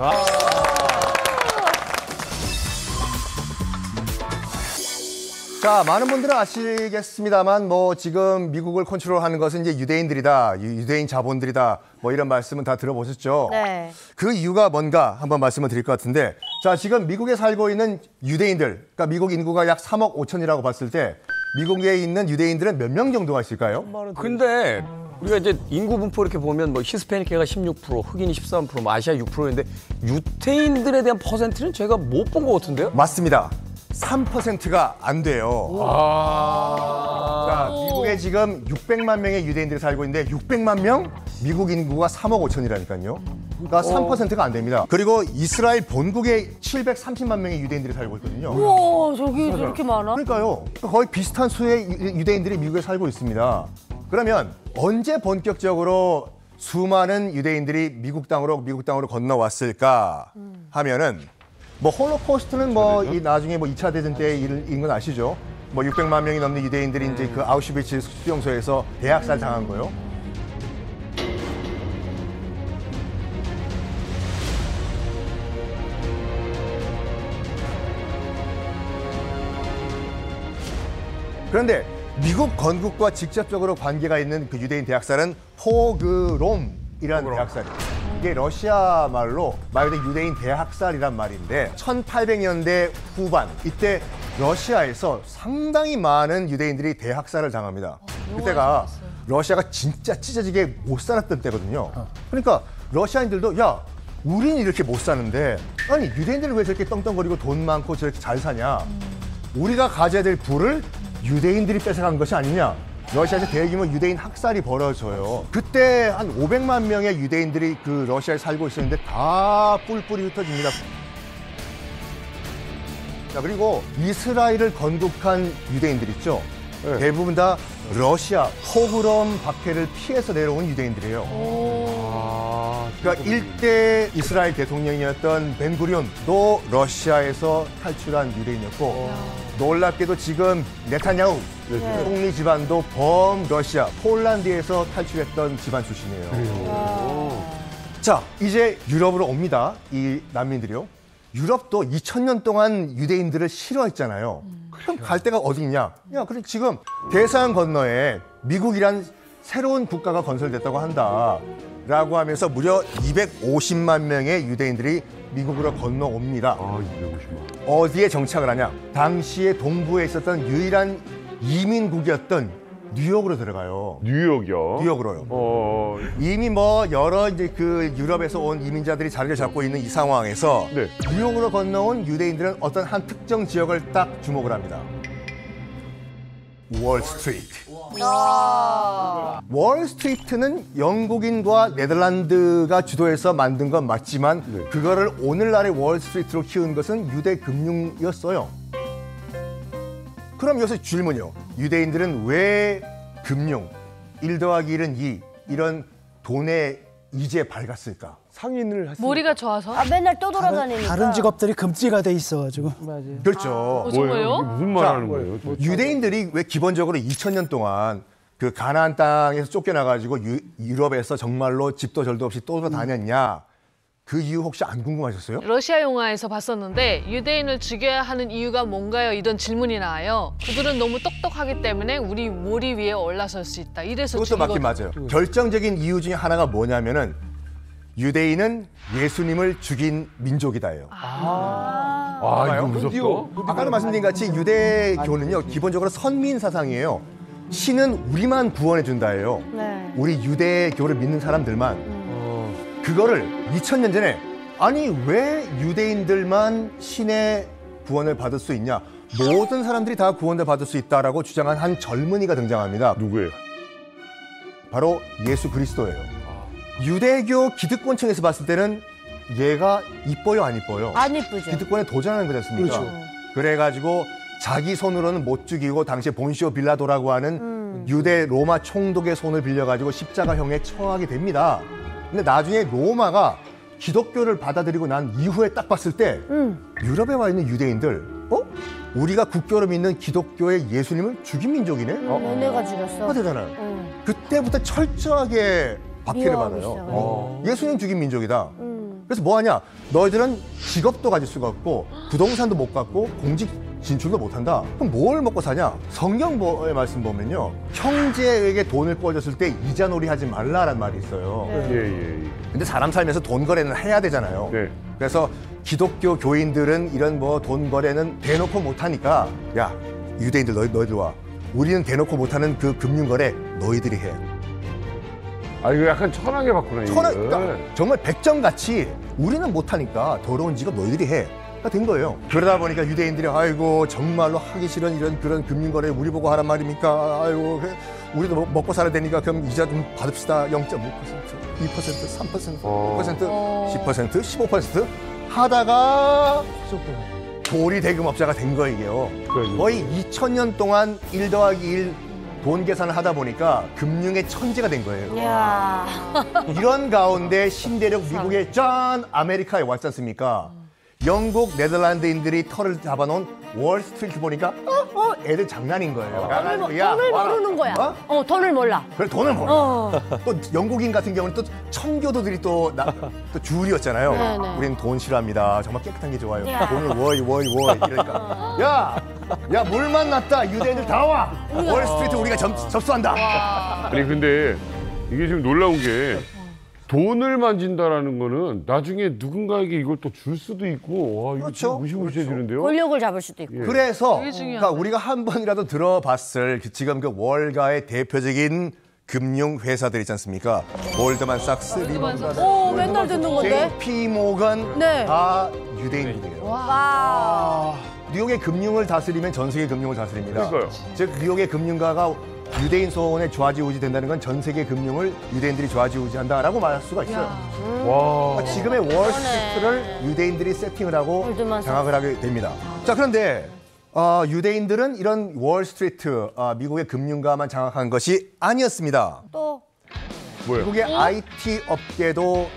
자, 많은 분들은 아시겠습니다만 뭐 지금 미국을 컨트롤하는 것은 이제 유대인들이다, 유대인 자본들이다, 뭐 이런 말씀은 다 들어보셨죠? 네. 그 이유가 뭔가 한번 말씀을 드릴 것 같은데, 자, 지금 미국에 살고 있는 유대인들, 그러니까 미국 인구가 약 3억 5천이라고 봤을 때 미국에 있는 유대인들은 몇 명 정도가 있을까요? 근데 우리가 이제 인구 분포 이렇게 보면 뭐 히스패닉계가 16%, 흑인이 13%, 뭐 아시아 6%인데 유태인들에 대한 퍼센트는 제가 못 본 것 같은데요? 맞습니다. 3%가 안 돼요. 그러니까 미국에 지금 600만 명의 유대인들이 살고 있는데 600만 명? 미국 인구가 3억 5천이라니까요. 그러니까 3%가 안 됩니다. 그리고 이스라엘 본국에 730만 명의 유대인들이 살고 있거든요. 우와, 저기 저렇게 많아? 그러니까요. 거의 비슷한 수의 유대인들이 미국에 살고 있습니다. 그러면 언제 본격적으로 수많은 유대인들이 미국 땅으로 건너왔을까 하면은 뭐 홀로코스트는 뭐 이 나중에 뭐 2차 대전 때 일인 건 아시죠? 뭐 600만 명이 넘는 유대인들이 이제 그 아우슈비츠 수용소에서 대학살 당한 거요. 그런데 미국 건국과 직접적으로 관계가 있는 그 유대인 대학살은 포그롬이라는 대학살이에요. 이게 러시아 말로 말 그대로 유대인 대학살이란 말인데 1800년대 후반 이때 러시아에서 상당히 많은 유대인들이 대학살을 당합니다. 그때가 러시아가 진짜 찢어지게 못 살았던 때거든요. 그러니까 러시아인들도 야, 우린 이렇게 못 사는데 아니 유대인들은 왜 저렇게 떵떵거리고 돈 많고 저렇게 잘 사냐. 우리가 가져야 될 부를 유대인들이 뺏어간 것이 아니냐. 러시아에서 대규모 유대인 학살이 벌어져요. 그때 한 500만 명의 유대인들이 그 러시아에 살고 있었는데 다 뿔뿔이 흩어집니다. 자, 그리고 이스라엘을 건국한 유대인들 있죠. 네. 대부분 다 러시아 포그롬 박해를 피해서 내려온 유대인들이에요. 그러니까 일대 이스라엘 대통령이었던 벤구리온도 러시아에서 탈출한 유대인이었고 놀랍게도 지금 네타냐후 총리 집안도 범러시아 폴란드에서 탈출했던 집안 출신이에요. 자, 이제 유럽으로 옵니다. 이 난민들이요. 유럽도 2000년 동안 유대인들을 싫어했잖아요. 그럼 갈 데가 어디 있냐? 야, 그럼 지금 대서양 건너에 미국이란 새로운 국가가 건설됐다고 한다. 라고 하면서 무려 250만 명의 유대인들이 미국으로 건너옵니다. 250만. 어디에 정착을 하냐? 당시에 동부에 있었던 유일한 이민국이었던 뉴욕으로 들어가요. 뉴욕이요? 뉴욕으로요. 이미 뭐 여러 이제 그 유럽에서 온 이민자들이 자리를 잡고 있는 이 상황에서 뉴욕으로 건너온 유대인들은 어떤 한 특정 지역을 딱 주목을 합니다. 월스트리트. 월스트리트는 영국인과 네덜란드가 주도해서 만든 건 맞지만 그거를 오늘날의 월스트리트로 키운 것은 유대 금융이었어요. 그럼 여기서 질문이요. 유대인들은 왜 금융, 1 더하기 1은 2 이런 돈의 이제 밝았을까? 상인을 했으니까. 머리가 좋아서? 아, 맨날 떠돌아다니니까. 다른 직업들이 금지가 돼 있어가지고. 맞아요. 그렇죠. 정말요? 이게 무슨 말 하는 거예요? 유대인들이 왜 기본적으로 2000년 동안 그 가나안 땅에서 쫓겨나가지고 유럽에서 정말로 집도 절도 없이 떠돌아다녔냐? 그 이유 혹시 안 궁금하셨어요? 러시아 영화에서 봤었는데 유대인을 죽여야 하는 이유가 뭔가요? 이런 질문이 나와요. 그들은 너무 똑똑하기 때문에 우리 머리 위에 올라설 수 있다. 이래서 그것도 맞긴 맞아요. 결정적인 이유 중에 하나가 뭐냐면은 유대인은 예수님을 죽인 민족이다예요. 이거 무섭다. 아까도 말씀드린 같이 유대교는요 기본적으로 선민 사상이에요. 신은 우리만 구원해 준다예요. 네. 우리 유대교를 믿는 사람들만. 그거를 2000년 전에 아니 왜 유대인들만 신의 구원을 받을 수 있냐? 모든 사람들이 다 구원을 받을 수 있다라고 주장한 한 젊은이가 등장합니다. 누구예요? 바로 예수 그리스도예요. 유대교 기득권층에서 봤을 때는 얘가 이뻐요 안 이뻐요? 안 이쁘죠. 기득권에 도전하는 거였습니까? 그렇죠. 그래가지고 자기 손으로는 못 죽이고 당시에 본시오 빌라도라고 하는 유대 로마 총독의 손을 빌려가지고 십자가형에 처하게 됩니다. 근데 나중에 로마가 기독교를 받아들이고 난 이후에 딱 봤을 때 유럽에 와 있는 유대인들 우리가 국교로 믿는 기독교의 예수님을 죽인 민족이네? 너네가 죽였어. 되잖아요. 그때부터 철저하게 박해를 미워하기 받아요. 시작하네. 예수님 죽인 민족이다. 그래서 뭐 하냐? 너희들은 직업도 가질 수가 없고 부동산도 못 갖고 공직 진출도 못한다. 그럼 뭘 먹고 사냐? 성경의 말씀 보면요. 형제에게 돈을 꿔줬을 때 이자놀이 하지 말라란 말이 있어요. 근데 사람 살면서 돈 거래는 해야 되잖아요. 그래서 기독교 교인들은 이런 뭐 돈 거래는 대놓고 못하니까 야 유대인들 너희들 와. 우리는 대놓고 못하는 그 금융 거래 너희들이 해. 아 이거 약간 천하게 봤구나. 그러니까 정말 백정같이 우리는 못하니까 더러운 직업 너희들이 해. 된 거예요. 그러다 보니까 유대인들이 아이고 정말로 하기 싫은 이런 그런 금융거래 우리 보고 하란 말입니까? 아이고 그래, 우리도 먹고 살아야 되니까 그럼 이자 좀 받읍시다. 0.5%, 2%, 3%, 5%, 10%, 15% 하다가 도리 대금업자가 된 거예요. 이게요. 거의 2000년 동안 1 더하기 1 돈 계산을 하다 보니까 금융의 천재가 된 거예요. 이야. 이런 가운데 신대륙 미국의 짠 아메리카에 왔지 않습니까? 영국 네덜란드인들이 털을 잡아놓은 월스트리트 보니까 애들 장난인 거예요. 돈을 모르는 거야. 돈을 몰라. 그래 돈을 몰라. 또 영국인 같은 경우는 또 청교도들이 또 주울이었잖아요. 네네. 우리는 돈 싫어합니다. 정말 깨끗한 게 좋아요. 야. 돈을 월 이러니까 야 물만 났다. 유대인들 다 와. 월스트리트 우리가 접수한다. 아니 근데 이게 지금 놀라운 게 돈을 만진다라는 거는 나중에 누군가에게 이걸 또 줄 수도 있고 와 이거 그렇죠. 무시무시해지는데요. 권력을 잡을 수도 있고. 그래서 그러니까 우리가 한 번이라도 들어봤을 지금 그 월가의 대표적인 금융 회사들 있지 않습니까? 골드만삭스, 리먼브라더스, 오, 맨날 듣는 건데. JP 모건 네. 다 유대인들이에요. 와. 뉴욕의 금융을 다스리면 전 세계 금융을 다스립니다. 그러니까요. 즉 뉴욕의 금융가가 유대인 손에 좌지우지 된다는 건 전 세계 금융을 유대인들이 좌지우지한다라고 말할 수가 있어요. 와. 그러니까 지금의 월스트리트를 유대인들이 세팅을 하고 장악을 하게 됩니다. 자 그런데 유대인들은 이런 월스트리트 미국의 금융가만 장악한 것이 아니었습니다. 또 뭐예요? 미국의 IT 업계도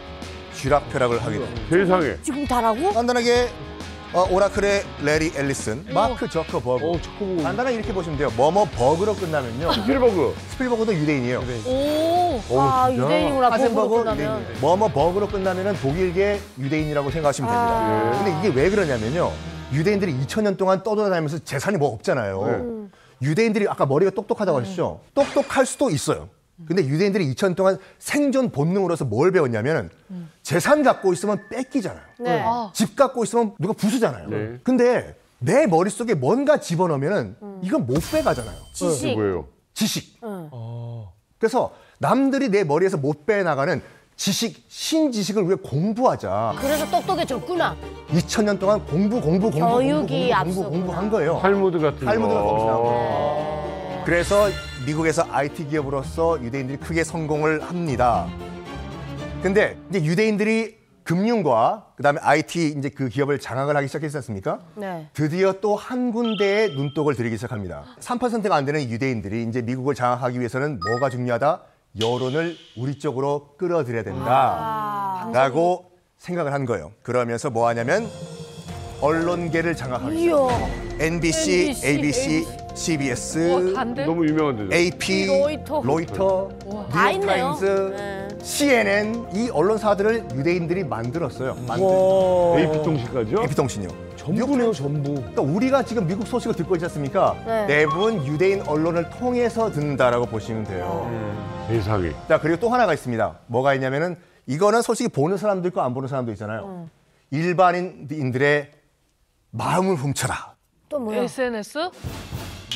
쥐락펴락을 하게 됩니다. 세상에. 지금 다라고? 간단하게 오라클의 레리 앨리슨, 마크 저커버그. 간단하게 이렇게 보시면 돼요. 뭐뭐 버그로 끝나면요. 스필버그도 유대인이에요. 오. 유대인이구나. 하센버그 끝나면. 유대인이에요. 뭐뭐 버그로 끝나면은 독일계 유대인이라고 생각하시면 됩니다. 근데 이게 왜 그러냐면요. 유대인들이 2000년 동안 떠돌아다니면서 재산이 뭐 없잖아요. 유대인들이 아까 머리가 똑똑하다고 하셨죠? 똑똑할 수도 있어요. 근데 유대인들이 2000년 동안 생존 본능으로서 뭘 배웠냐면 재산 갖고 있으면 뺏기잖아요. 네. 집 갖고 있으면 누가 부수잖아요. 근데 내 머릿속에 뭔가 집어넣으면 이건 못 빼가잖아요. 지식. 뭐예요? 지식. 그래서 남들이 내 머리에서 못 빼나가는 지식, 신지식을 우리가 공부하자. 그래서 똑똑해졌구나. 2000년 동안 교육이 공부한 거예요. 탈무드 같은 탈무드가 거. 거기서 그래서 미국에서 IT 기업으로서 유대인들이 크게 성공을 합니다. 근데 이제 유대인들이 금융과 그다음에 IT 이제 그 기업을 장악을 하기 시작했지 않습니까? 네. 드디어 또 한 군데에 눈독을 들이기 시작합니다. 3%가 안 되는 유대인들이 이제 미국을 장악하기 위해서는 뭐가 중요하다? 여론을 우리 쪽으로 끌어들여야 된다라고 생각을 한 거예요. 그러면서 뭐 하냐면 언론계를 장악하기 시작합니다. NBC, ABC, CBS, 너무 유명한 데죠. AP, 로이터, 다 있네요. 뉴욕타임즈, CNN 이 언론사들을 유대인들이 만들었어요. AP통신까지요? AP통신이요. 전부네요, 전부. 그러니까 우리가 지금 미국 소식을 듣고 있지 않습니까? 네. 대부분 유대인 언론을 통해서 듣는다라고 보시면 돼요. 세상에. 자, 그리고 또 하나가 있습니다. 뭐가 있냐면은 이거는 솔직히 보는 사람도 있고 안 보는 사람도 있잖아요. 일반인들의 마음을 훔쳐라. 또 뭐야? SNS?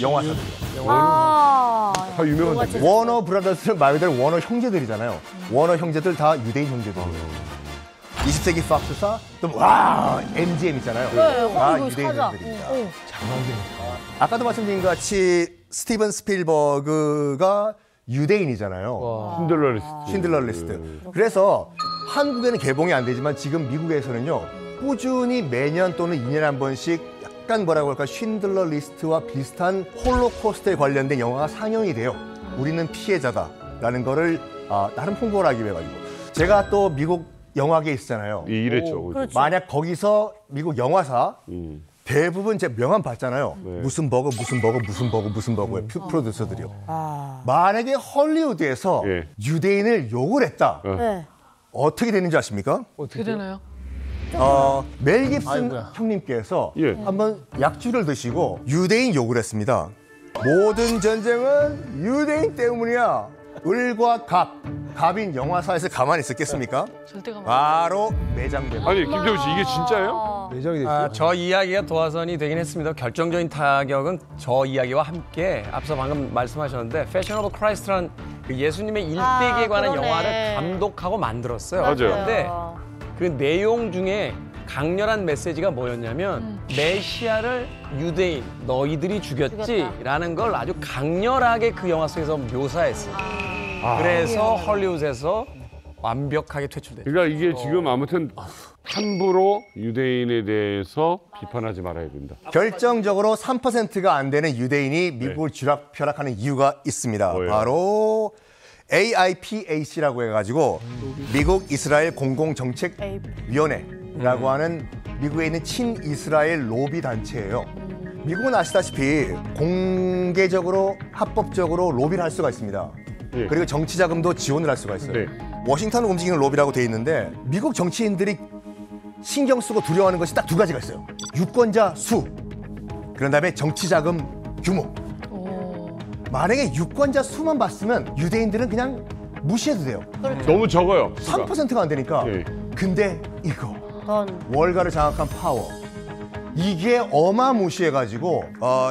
영화사들. 다 유명한 워너 브라더스는 말 그대로 워너 형제들이잖아요. 워너 형제들 다 유대인 형제들이에요. 20세기 팍스사, 또 와 MGM 있잖아요. 다 유대인 형제들입니다. 아까도 말씀드린 것 같이 스티븐 스필버그가 유대인이잖아요. 신들러 리스트. 그래서 한국에는 개봉이 안 되지만 지금 미국에서는요. 꾸준히 매년 또는 2년에 한 번씩 약간 뭐라고 할까 쉰들러 리스트와 비슷한 홀로코스트에 관련된 영화가 상영이 돼요. 우리는 피해자다라는 거를 나름 홍보를 하기 위해 가지고 제가 또 미국 영화계에 있잖아요. 이랬죠. 그렇죠. 만약 거기서 미국 영화사 대부분 제 명함 받잖아요. 무슨 버거, 무슨 버거, 무슨 버거, 무슨 버거의 프로듀서들이요. 만약에 헐리우드에서 유대인을 욕을 했다. 네. 어떻게 되는지 아십니까? 어떻게 되나요? 멜 깁슨 형님께서 한번 약주를 드시고 유대인 욕을 했습니다. 모든 전쟁은 유대인 때문이야. 을과 갑인 영화사에서 가만히 있었겠습니까? 절대 가만히. 바로 매장됩니다. 아니 김태우 씨 이게 진짜예요? 매장이 됐어요? 저 이야기가 도화선이 되긴 했습니다. 결정적인 타격은 저 이야기와 함께 앞서 방금 말씀하셨는데 패션 오브 크라이스트라는 그 예수님의 일대기에 관한 그러네. 영화를 감독하고 만들었어요. 맞아요. 그런데 그 내용 중에 강렬한 메시지가 뭐였냐면 메시아를 유대인 너희들이 죽였지라는 걸 아주 강렬하게 그 영화 속에서 묘사했어요. 그래서 헐리우드에서 완벽하게 퇴출됐죠. 그러니까 이게 지금 아무튼 함부로 유대인에 대해서 비판하지 말아야 된다. 결정적으로 3%가 안 되는 유대인이 미국을 쥐락펴락하는 이유가 있습니다. 뭐예요? 바로 AIPAC라고 해가지고 미국 이스라엘 공공정책위원회라고 하는 미국에 있는 친이스라엘 로비 단체예요. 미국은 아시다시피 공개적으로 합법적으로 로비를 할 수가 있습니다. 그리고 정치 자금도 지원을 할 수가 있어요. 워싱턴을 움직이는 로비라고 돼 있는데 미국 정치인들이 신경 쓰고 두려워하는 것이 딱 두 가지가 있어요. 유권자 수, 그런 다음에 정치 자금 규모. 만약에 유권자 수만 봤으면 유대인들은 그냥 무시해도 돼요. 너무 적어요. 3%가 안 되니까. 근데 이거 월가를 장악한 파워. 이게 어마무시해가지고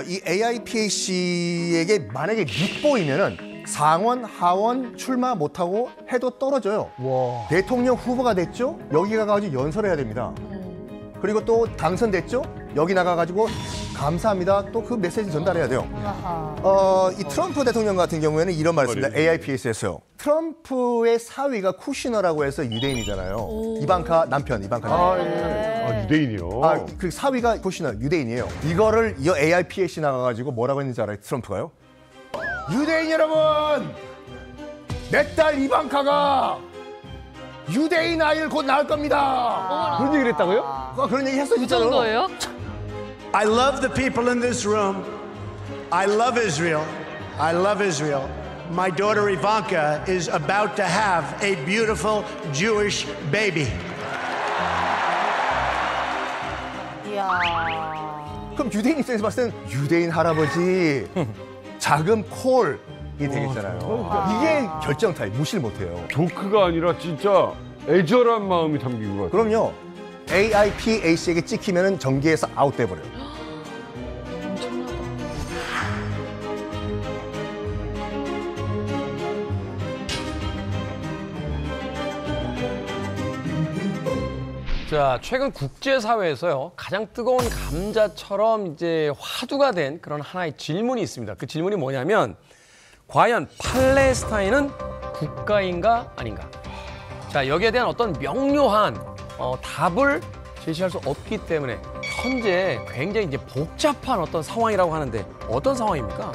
이 AIPAC에게 만약에 밉보이면은 상원, 하원 출마 못하고 해도 떨어져요. 대통령 후보가 됐죠? 여기 가가지고 연설해야 됩니다. 그리고 또 당선됐죠? 여기 나가가지고 감사합니다. 또 그 메시지 전달해야 돼요. 이 트럼프 대통령 같은 경우에는 이런 말을 했습니다. AIPAC에서요. 트럼프의 사위가 쿠시너라고 해서 유대인이잖아요. 이방카 남편, 이방카 남편. 유대인이요? 그 사위가 쿠시너, 유대인이에요. 이거를 이 AIPAC 나가가지고 뭐라고 했는지 알아요? 트럼프가요? 유대인 여러분! 내 딸 이방카가 유대인 아이를 곧 낳을 겁니다. 그런 얘기를 했다고요? 그런 얘기 했어, 진짜로. 그 정도예요? I love the people in this room. I love Israel. I love Israel. My daughter Ivanka is about to have a beautiful Jewish baby. 그럼 유대인 입장에서 봤을 땐 유대인 할아버지 자금 콜이 되겠잖아요. 이게 결정타입, 무시를 못해요. 조크가 아니라 진짜 애절한 마음이 담긴 것 같아요. 그럼요. AIPAC에게 찍히면 정계에서 아웃돼버려요. 자, 최근 국제사회에서요, 가장 뜨거운 감자처럼 이제 화두가 된 그런 하나의 질문이 있습니다. 그 질문이 뭐냐면, 과연 팔레스타인은 국가인가 아닌가? 자, 여기에 대한 어떤 명료한 답을 제시할 수 없기 때문에 현재 굉장히 이제 복잡한 어떤 상황이라고 하는데 어떤 상황입니까?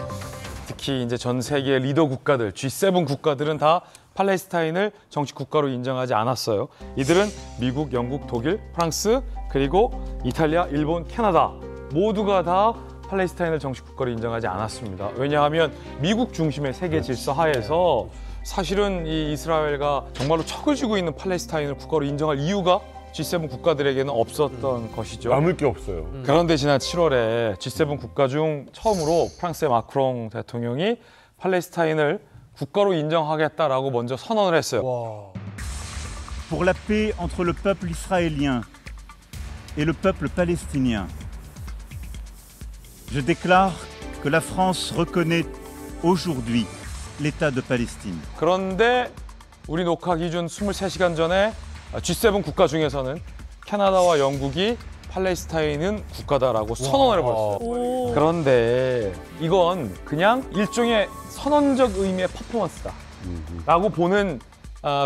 특히 이제 전 세계 리더 국가들, G7 국가들은 다 팔레스타인을 정식 국가로 인정하지 않았어요. 이들은 미국, 영국, 독일, 프랑스, 그리고 이탈리아, 일본, 캐나다 모두가 다 팔레스타인을 정식 국가로 인정하지 않았습니다. 왜냐하면 미국 중심의 세계 질서 하에서 사실은 이 이스라엘과 정말로 척을 쥐고 있는 팔레스타인을 국가로 인정할 이유가 G7 국가들에게는 없었던 것이죠. 남을 게 없어요. 그런데 지난 7월에 G7 국가 중 처음으로 프랑스의 마크롱 대통령이 팔레스타인을 국가로 인정하겠다라고 먼저 선언을 했어요. Pour la paix entre le peuple israélien et le peuple palestinien, je déclare que la France reconnaît aujourd'hui l'État de Palestine. 그런데 우리 녹화 기준 23시간 전에 G7 국가 중에서는 캐나다와 영국이 팔레스타인은 국가다라고 선언을 해버렸어요. 그런데 이건 그냥 일종의 선언적 의미의 퍼포먼스다라고 보는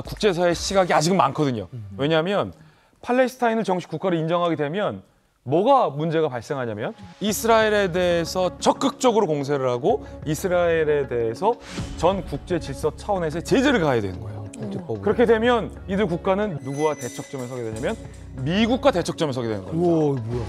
국제사회의 시각이 아직은 많거든요. 왜냐하면 팔레스타인을 정식 국가로 인정하게 되면 뭐가 문제가 발생하냐면 이스라엘에 대해서 적극적으로 공세를 하고 이스라엘에 대해서 전 국제 질서 차원에서 제재를 가해야 되는 거예요. 그렇게 되면 이들 국가는 누구와 대척점에 서게 되냐면 미국과 대척점에 서게 되는 겁니다. 우와, 뭐야.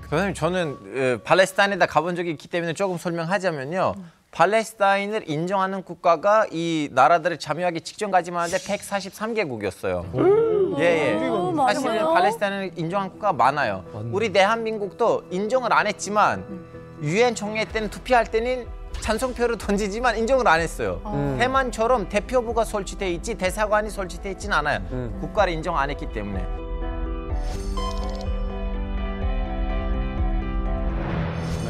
선생님, 저는 팔레스타인에다 가본 적이 있기 때문에 조금 설명하자면요. 팔레스타인을 인정하는 국가가 이 나라들을 참여하기 직전까지만 하는데 143개국이었어요. 예. 사실은 팔레스타인을 인정한 국가가 많아요. 우리 대한민국도 인정을 안 했지만 유엔 총회 때는 투표할 때는 찬성표를 던지지만 인정을 안 했어요. 대만처럼 대표부가 설치돼 있지 대사관이 설치돼 있지는 않아요. 국가를 인정 안 했기 때문에.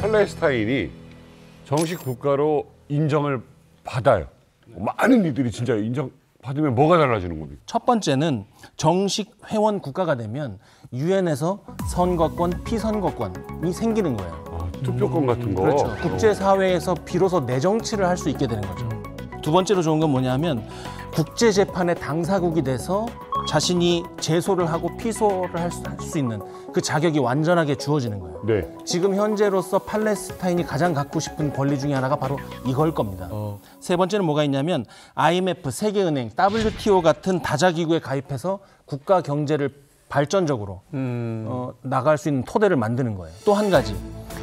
팔레스타인이 정식 국가로 인정을 받아요. 많은 이들이 진짜 인정받으면 뭐가 달라지는 겁니까? 첫 번째는 정식 회원 국가가 되면 유엔에서 선거권, 피선거권이 생기는 거예요. 투표권 같은 거. 그렇죠. 국제사회에서 비로소 내 정치를 할 수 있게 되는 거죠. 두 번째로 좋은 건 뭐냐면 국제재판의 당사국이 돼서 자신이 제소를 하고 피소를 할 수 있는 그 자격이 완전하게 주어지는 거예요. 네. 지금 현재로서 팔레스타인이 가장 갖고 싶은 권리 중에 하나가 바로 이걸 겁니다. 세 번째는 뭐가 있냐면 IMF, 세계은행, WTO 같은 다자기구에 가입해서 국가 경제를 발전적으로 나갈 수 있는 토대를 만드는 거예요. 또 한 가지,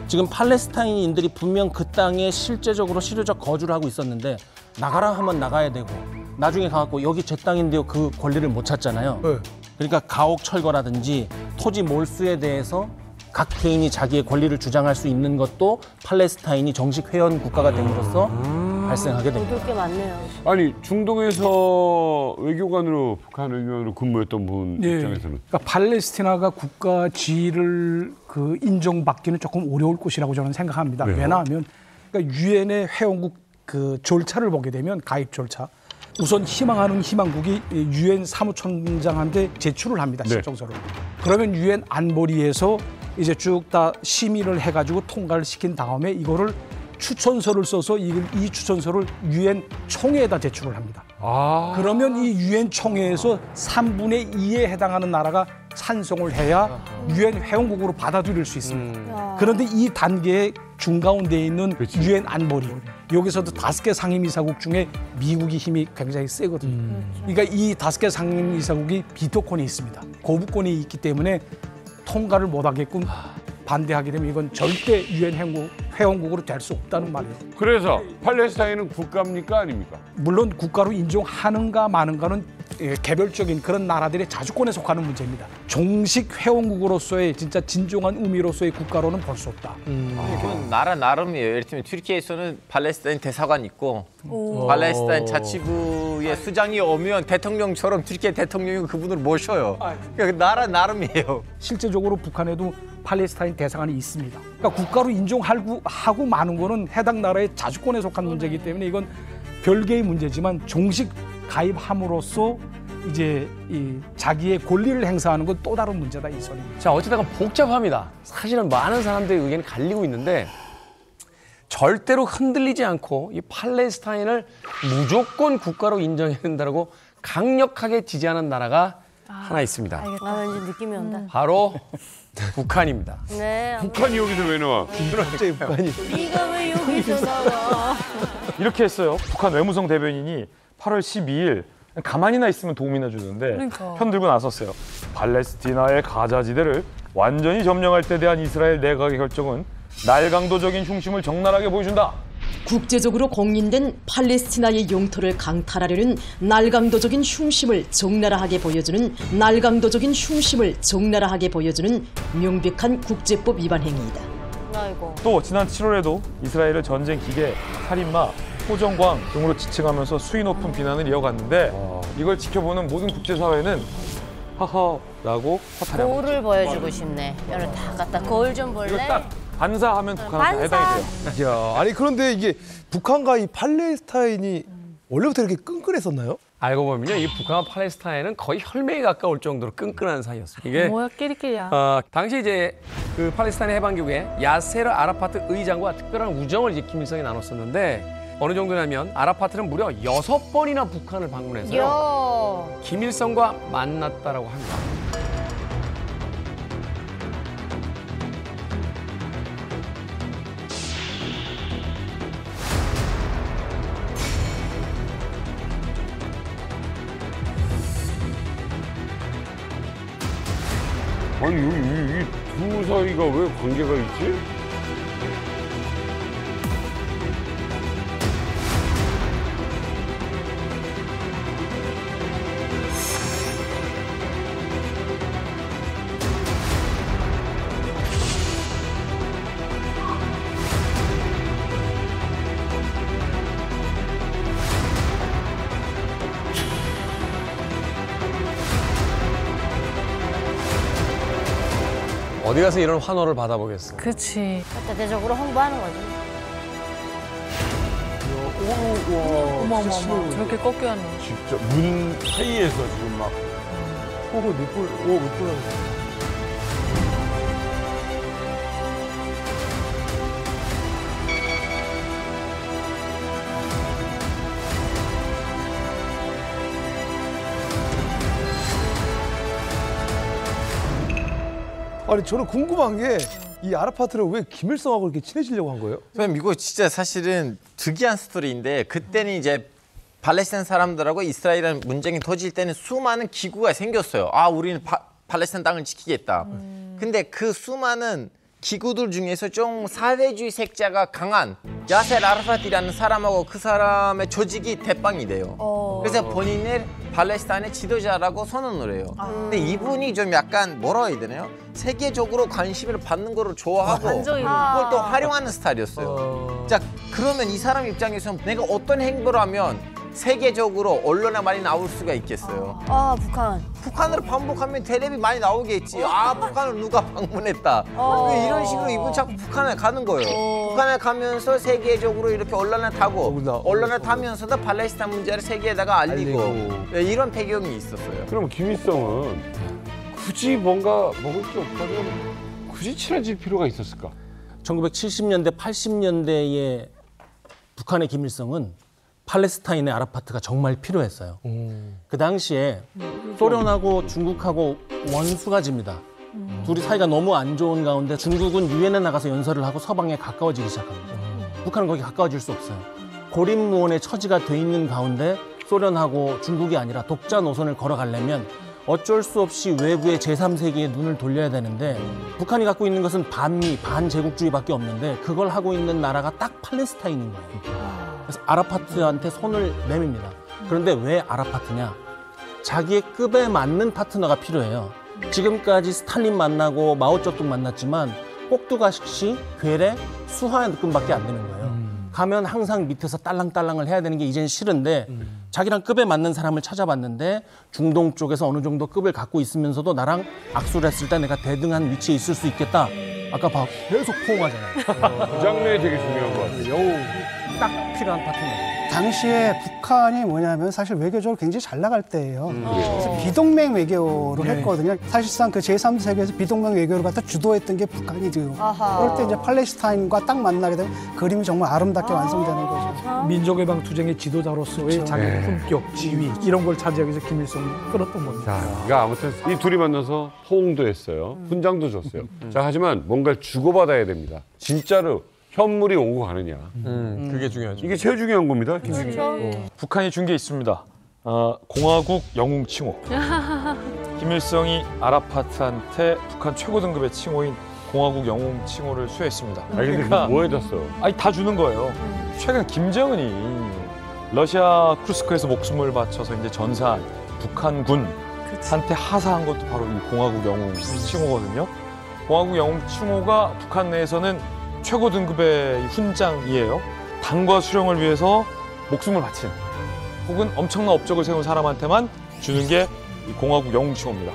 지금 팔레스타인인들이 분명 그 땅에 실제적으로 실효적 거주를 하고 있었는데 나가라 하면 나가야 되고 나중에 가갖고 여기 제 땅인데요 그 권리를 못 찾잖아요. 그러니까 가옥 철거라든지 토지 몰수에 대해서 각 개인이 자기의 권리를 주장할 수 있는 것도 팔레스타인이 정식 회원 국가가 됨으로써 발생하게 됩니다. 얻을 게 많네요. 아니 중동에서 외교관으로 북한 외교관으로 근무했던 분 입장에서는 그러니까 팔레스티나가 국가 지위를 그 인정받기는 조금 어려울 것이라고 저는 생각합니다. 왜요? 왜냐하면 그러니까 유엔의 회원국 그 절차를 보게 되면 가입 절차. 우선 희망하는 희망국이 유엔 사무총장한테 제출을 합니다. 신청서를. 그러면 유엔 안보리에서 이제 쭉 다 심의를 해가지고 통과를 시킨 다음에 이거를 추천서를 써서 이 추천서를 유엔 총회에다 제출을 합니다. 그러면 이 유엔 총회에서 3분의 2에 해당하는 나라가 찬성을 해야 유엔 회원국으로 받아들일 수 있습니다. 그런데 이 단계의 중가운데에 있는 유엔 안보리, 여기서도 5개 상임이사국 중에 미국이 힘이 굉장히 세거든요. 그러니까 이 5개 상임이사국이 비토권이 있습니다. 거부권이 있기 때문에 통과를 못하게끔 반대하게 되면 이건 절대 유엔 회원국으로 될 수 없다는 말이에요. 그래서 팔레스타인은 국가입니까 아닙니까? 물론 국가로 인정하는가 마는가는 개별적인 그런 나라들의 자주권에 속하는 문제입니다. 정식 회원국으로서의 진짜 진정한 의미로서의 국가로는 볼 수 없다. 이건 나라 나름이에요. 예를 들면 튀르키예에서는 팔레스타인 대사관 있고 팔레스타인 자치부의 수장이 오면 대통령처럼 튀르키예 대통령이 그분을 모셔요. 그러니까 나라 나름이에요. 실제적으로 북한에도 팔레스타인 대사관이 있습니다. 그러니까 국가로 인정하고 마는 거는 해당 나라의 자주권에 속한 문제이기 때문에 이건 별개의 문제지만 정식 가입함으로써 이제 이 자기의 권리를 행사하는 건 또 다른 문제다 이 소리입니다. 자, 어쨌든 복잡합니다. 사실은 많은 사람들의 의견이 갈리고 있는데 절대로 흔들리지 않고 이 팔레스타인을 무조건 국가로 인정해야 된다고 강력하게 지지하는 나라가 하나 있습니다. 알겠다. 왠지 느낌이 온다. 바로 북한입니다. 네. 북한이 여기서 왜 나와? 갑자기 북한이. 네가 왜 여기서 나와? 이렇게 했어요. 북한 외무성 대변인이 8월 12일 가만히나 있으면 도움이나 주는데 그러니까. 편 들고 나섰어요. 팔레스티나의 가자지대를 완전히 점령할 때 대한 이스라엘 내각의 결정은 날강도적인 흉심을 적나라하게 보여준다. 국제적으로 공인된 팔레스티나의 영토를 강탈하려는 날강도적인 흉심을 적나라하게 보여주는 명백한 국제법 위반 행위이다. 아이고. 또 지난 7월에도 이스라엘을 전쟁 기계, 살인마, 호정광 등으로 지칭하면서 수위 높은 비난을 이어갔는데 이걸 지켜보는 모든 국제사회는 하하라고 허탈해하고 거울을 보여주고 싶네. 여기 다 갖다 거울 좀 볼래? 이거 딱 반사하면 북한한테 해당이 돼요. 야, 아니 그런데 이게 북한과 이 팔레스타인이 원래부터 이렇게 끈끈했었나요? 알고 보면요, 이 북한과 팔레스타인은 거의 혈맹에 가까울 정도로 끈끈한 사이였습니다. 이게 뭐야 끼리끼리야. 당시 이제 그 팔레스타인 해방기구에 야세르 아라파트 의장과 특별한 우정을 이제 김일성이 나눴었는데 어느 정도냐면 아라파트는 무려 6번이나 북한을 방문해서요. 김일성과 만났다라고 합니다. 아니 이 두 사이가 왜 관계가 있지? 어디 가서 이런 환호를 받아보겠어. 그치. 대대적으로 홍보하는 거지. 어머. 저렇게 꺾여 하는 거. 진짜 문 사이에서 지금 막 몇 분. 아니 저는 궁금한 게 이 아라파트는 왜 김일성하고 이렇게 친해지려고 한 거예요? 선생님 이거 진짜 사실은 특이한 스토리인데 그때는 이제 팔레스타인 사람들하고 이스라엘이라는 문쟁이 터질 때는 수많은 기구가 생겼어요. 아 우리는 팔레스타인 땅을 지키겠다. 근데 그 수많은 기구들 중에서 좀 사회주의 색채가 강한 야세르 아라파트라는 사람하고 그 사람의 조직이 대빵이 돼요. 그래서 본인을 팔레스타인의 지도자라고 선언을 해요. 근데 이분이 좀 약간 뭐라 해야 되나요? 세계적으로 관심을 받는 거를 좋아하고 그걸 또 활용하는 스타일이었어요. 자, 그러면 이 사람 입장에서는 내가 어떤 행보를 하면 세계적으로 언론에 많이 나올 수가 있겠어요. 북한으로 반복하면 텔레비 많이 나오겠지. 북한을 누가 방문했다. 왜 이런 식으로 이분 자꾸 북한에 가는 거예요. 북한에 가면서 세계적으로 이렇게 언론에 타고 언론에 타면서도 팔레스타인 문제를 세계에다가 알리고 이런 배경이 있었어요. 그럼 김일성은 굳이 뭔가 먹을 게 없다면 굳이 친해질 필요가 있었을까? 1970년대, 80년대에 북한의 김일성은 팔레스타인의 아라파트가 정말 필요했어요. 그 당시에 소련하고 중국하고 원수가 집니다. 둘이 사이가 너무 안 좋은 가운데 중국은 유엔에 나가서 연설을 하고 서방에 가까워지기 시작합니다. 북한은 거기 가까워질 수 없어요. 고립무원의 처지가 돼 있는 가운데 소련하고 중국이 아니라 독자 노선을 걸어가려면 어쩔 수 없이 외부의 제3세계에 눈을 돌려야 되는데 북한이 갖고 있는 것은 반미, 반제국주의밖에 없는데 그걸 하고 있는 나라가 딱 팔레스타인인 거예요. 그래서 아라파트한테 손을 내밉니다. 그런데 왜 아라파트냐? 자기의 급에 맞는 파트너가 필요해요. 지금까지 스탈린 만나고 마오쩌둥 만났지만 꼭두가시, 괴뢰, 수하의 느낌밖에 안 되는 거예요. 가면 항상 밑에서 딸랑딸랑을 해야 되는 게 이젠 싫은데 자기랑 급에 맞는 사람을 찾아봤는데 중동 쪽에서 어느 정도 급을 갖고 있으면서도 나랑 악수를 했을 때 내가 대등한 위치에 있을 수 있겠다. 아까 봐 계속 포옹하잖아요. 그 장면이 되게 중요한 것 같아요. 딱 필요한 파트너죠. 당시에 북한이 뭐냐면 사실 외교적으로 굉장히 잘 나갈 때예요. 그래서 비동맹 외교를 네. 했거든요. 사실상 그 제3세계에서 비동맹 외교를 갖다 주도했던 게 북한이죠. 그럴 때 이제 팔레스타인과 딱 만나게 되면 그림이 정말 아름답게 완성되는 거죠. 민족해방 투쟁의 지도자로서의 그렇죠. 자기 네. 품격, 지위 이런 걸 차지하기 위해서 김일성이 끌었던 겁니다. 자, 그러니까 아무튼 이 둘이 만나서 호응도 했어요. 훈장도 줬어요. 자, 하지만 뭔가를 주고받아야 됩니다. 진짜로 현물이 오고 가느냐. 그게 중요하죠. 이게 제일 중요한 겁니다. 북한이 준 게 있습니다. 공화국 영웅 칭호. 김일성이 아라파트한테 북한 최고 등급의 칭호인 공화국 영웅 칭호를 수여했습니다. 아니, 근데 그거 뭐에다 써? 아니, 다 주는 거예요. 최근 김정은이 러시아 쿠스크에서 목숨을 바쳐서 이제 전사한 북한군한테 하사한 것도 바로 이 공화국 영웅 칭호거든요. 공화국 영웅 칭호가 북한 내에서는 최고 등급의 훈장이에요. 당과 수령을 위해서 목숨을 바친 혹은 엄청난 업적을 세운 사람한테만 주는 게 이 공화국 영웅 칭호입니다.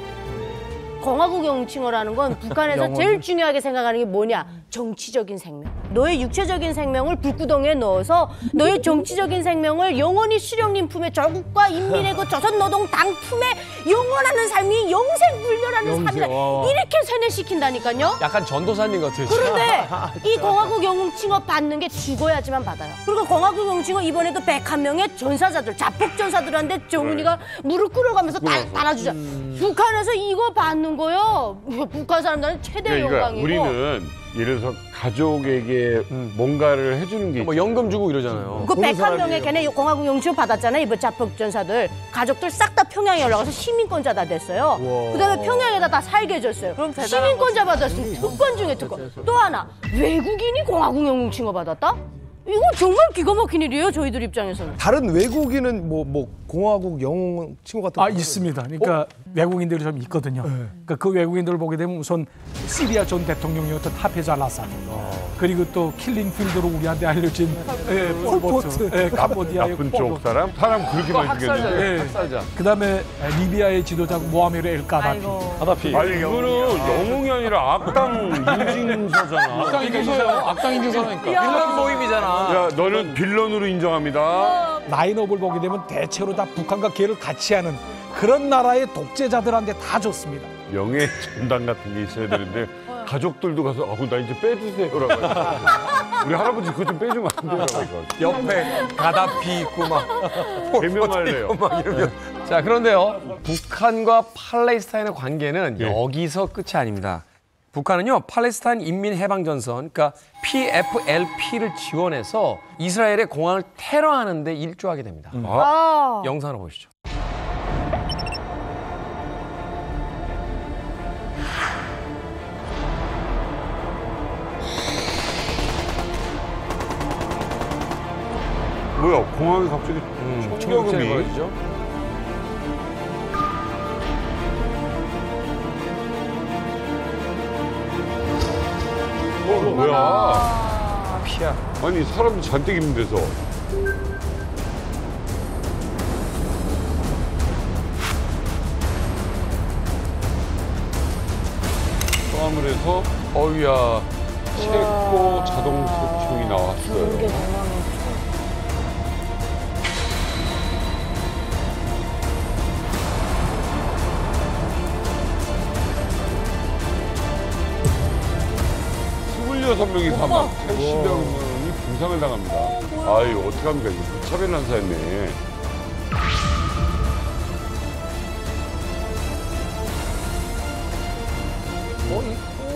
공화국 영웅칭호라는 건 북한에서 영혼. 제일 중요하게 생각하는 게 뭐냐? 정치적인 생명. 너의 육체적인 생명을 불구덩이에 넣어서 너의 정치적인 생명을 영원히 수령님 품에 조국과 인민의 그 조선노동당 품에 영원하는 삶이 영생불멸하는 삶이다. 이렇게 세뇌시킨다니까요. 약간 전도사님 같아요. 그런데 이 공화국 영웅칭호 받는 게 죽어야지만 받아요. 그리고 공화국 영웅칭호 이번에도 101명의 전사자들, 자폭전사들한테 정은이가 무릎 꿇어가면서 달아주자. 북한에서 이거 받는 거요. 북한 사람들은 최대 영광이고. 우리는 예를 들어서 가족에게 뭔가를 해주는 게 뭐 연금 주고 이러잖아요. 그 101명의 걔네 공화국 영웅 받았잖아요. 이번 자폭전사들. 가족들 싹 다 평양에 올라가서 시민권자 다 됐어요. 그다음에 평양에다 다 살게 해줬어요. 시민권자 받았으면 특권 중에 특권. 또 하나, 외국인이 공화국 영웅 칭호 받았다? 이거 정말 기가 막힌 일이에요. 저희들 입장에서는. 다른 외국인은 뭐 공화국 영웅 칭호 같은 거 있습니다. 그러니까 외국인들이 좀 있거든요. 그러니까 그 외국인들을 보게 되면 우선 시리아 전 대통령이었던 하페즈 알아사드, 그리고 또 킬링필드로 우리한테 알려진 폴포트, 캄보디아의 나쁜 쪽 사람 그렇게 많이 죽였는데. 학살자. 그다음에 리비아의 지도자 모하메르 엘 까다피. 아니 이거는 영웅이 아니라 악당 인증서잖아. 악당 인증서예요. 악당 인증서라니까. 빌런 모임이잖아. 야, 너는 빌런으로 인정합니다. 라인업을 보게 되면 대체로 다 북한과 계를 같이 하는 그런 나라의 독재자들한테 다 줬습니다. 명예 전당 같은 게 있어야 되는데 가족들도 가서 나 이제 빼주세요라고 해서 우리 할아버지 그거 좀 빼주면 안 돼요? 옆에 가다피 있고 막 개명할래요. 막 이러면. 자, 그런데요. 북한과 팔레스타인의 관계는 여기서 끝이 아닙니다. 북한은요, 팔레스타인 인민해방전선, 그러니까 PFLP를 지원해서 이스라엘의 공항을 테러하는 데 일조하게 됩니다. 영상으로 보시죠. 뭐야, 공항에 갑자기 총격전이 벌어지죠. 뭐야? 피야. 아니 사람도 잔뜩 있는 데서. 포함을 해서 어우야 체코 자동 소총이 나왔어요. 여섯 명이 사망, 80명이 부상을 당합니다. 아유, 어떡합니까? 이거 무차별 난사였네.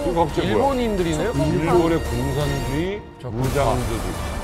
이거 갑자기 일본인들이네요? 일본의 공산주의 무장조직.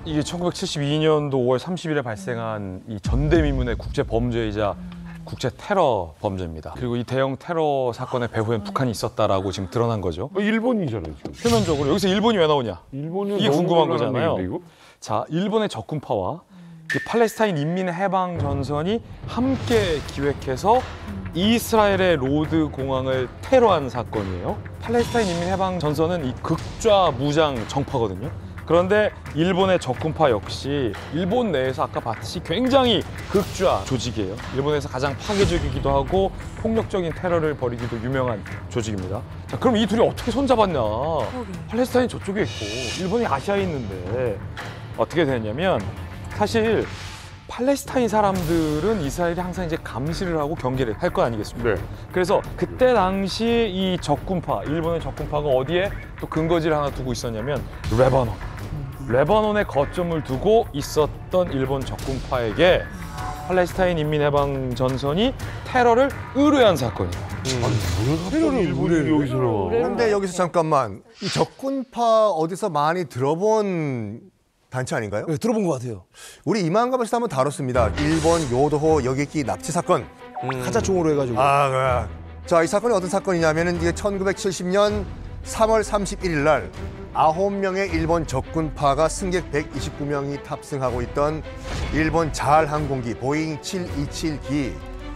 이게 1972년도 5월 30일에 발생한 이 전대미문의 국제 범죄이자 국제 테러 범죄입니다. 그리고 이 대형 테러 사건의 배후엔 북한이 있었다라고 지금 드러난 거죠. 일본이잖아요, 지금. 표면적으로 여기서 일본이 왜 나오냐? 일본은 이게 궁금한 너무 거잖아요. 이거? 자, 일본의 적군파와 이 팔레스타인 인민해방전선이 함께 기획해서 이스라엘의 로드 공항을 테러한 사건이에요. 팔레스타인 인민해방전선은 이 극좌 무장 정파거든요. 그런데 일본의 적군파 역시 일본 내에서 아까 봤듯이 굉장히 극좌 조직이에요. 일본에서 가장 파괴적이기도 하고 폭력적인 테러를 벌이기도 유명한 조직입니다. 자, 그럼 이 둘이 어떻게 손잡았냐? 팔레스타인 저쪽에 있고 일본이 아시아에 있는데 어떻게 됐냐면 사실 팔레스타인 사람들은 이스라엘이 항상 이제 감시를 하고 경계를 할 거 아니겠습니까? 네. 그래서 그때 당시 이 적군파, 일본의 적군파가 어디에 또 근거지를 하나 두고 있었냐면 레바논. 레바논에 거점을 두고 있었던 일본 적군파에게 팔레스타인 인민해방전선이 테러를 의뢰한 사건이에요. 테러를 일본이 여기서 나와. 그런데 여기서 잠깐만, 이 적군파 어디서 많이 들어본 단체 아닌가요? 네, 들어본 것 같아요. 우리 이만가에서 한번 다뤘습니다. 일본 요도호 여객기 납치 사건. 가짜총으로 해가지고. 자, 이 사건이 어떤 사건이냐면은 이게 1970년 3월 31일 날 9명의 일본 적군파가 승객 129명이 탑승하고 있던 일본 자알 항공기 보잉 727기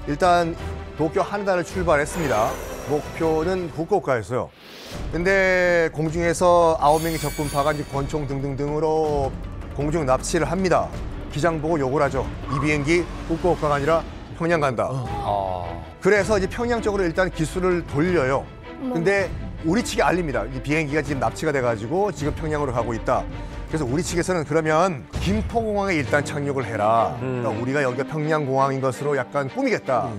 일단 도쿄 하네다를 출발했습니다. 목표는 후쿠오카였어요. 근데 공중에서 9명의 적군파가 이제 권총 등등등으로 공중 납치를 합니다. 기장 보고 욕을 하죠. 이 비행기 후쿠오카가 아니라 평양 간다. 그래서 이제 평양 쪽으로 일단 기수를 돌려요. 근데 우리 측이 알립니다. 이 비행기가 지금 납치가 돼가지고 지금 평양으로 가고 있다. 그래서 우리 측에서는 그러면 김포공항에 일단 착륙을 해라. 그러니까 우리가 여기가 평양공항인 것으로 약간 꾸미겠다.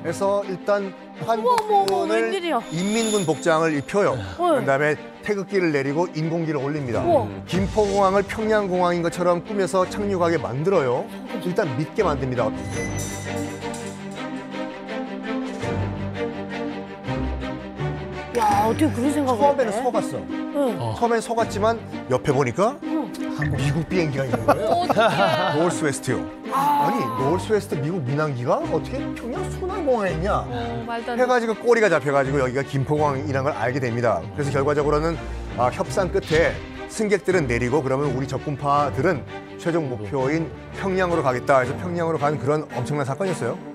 그래서 일단 한국군을 인민군 복장을 입혀요. 그다음에 태극기를 내리고 인공기를 올립니다. 김포공항을 평양공항인 것처럼 꾸며서 착륙하게 만들어요. 일단 믿게 만듭니다. 야, 어떻게 그런 생각을 처음에는 해? 속았어. 응. 처음엔 속았지만 옆에 보니까 미국 비행기가 있는 거예요. 노스웨스트요. 아니 노스웨스트 미국 민항기가 어떻게 평양 순환공항에 있냐 말도 안 돼. 해가지고 꼬리가 잡혀가지고 여기가 김포공항이라는 걸 알게 됩니다. 그래서 결과적으로는 협상 끝에 승객들은 내리고 그러면 우리 적군파들은 최종 목표인 평양으로 가겠다 해서 평양으로 간 그런 엄청난 사건이었어요.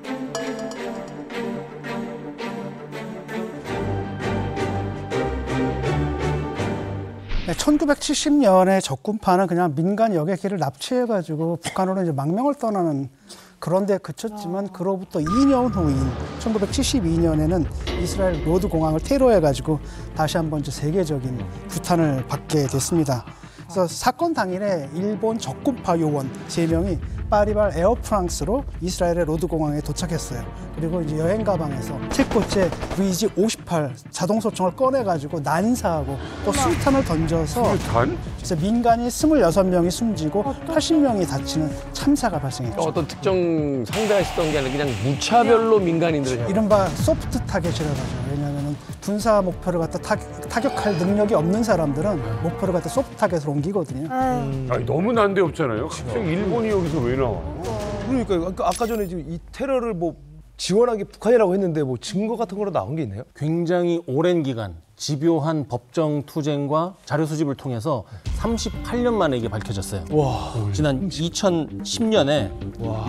네, 1970년에 적군파는 그냥 민간 여객기를 납치해가지고 북한으로 이제 망명을 떠나는 그런 데 그쳤지만 그로부터 2년 후인 1972년에는 이스라엘 로드 공항을 테러해가지고 다시 한번 이제 세계적인 규탄을 받게 됐습니다. 그래서 사건 당일에 일본 적군파 요원 3명이 파리발 에어프랑스로 이스라엘의 로드 공항에 도착했어요. 그리고 이제 여행 가방에서 7고째 VG-58 자동 소총을 꺼내가지고 난사하고 또 수류탄을 던져서 그래서 민간인 26명이 숨지고 80명이 다치는 참사가 발생했죠. 어떤 특정 상대가 있었던 게 아니라 그냥 무차별로 민간인들을 이른바 소프트 타겟이라고 하죠. 왜냐하면 군사 목표를 갖다 타격할 능력이 없는 사람들은 목표를 갖다 소프트 타겟으로 옮기거든요. 아니, 너무 난데없잖아요. 갑자기 일본이 여기서 왜 나와? 그러니까요. 아까 전에 지금 이 테러를 뭐 지원한 게 북한이라고 했는데 뭐 증거 같은 거로 나온 게 있나요? 굉장히 오랜 기간 집요한 법정 투쟁과 자료 수집을 통해서 38년 만에 이게 밝혀졌어요. 지난 2010년에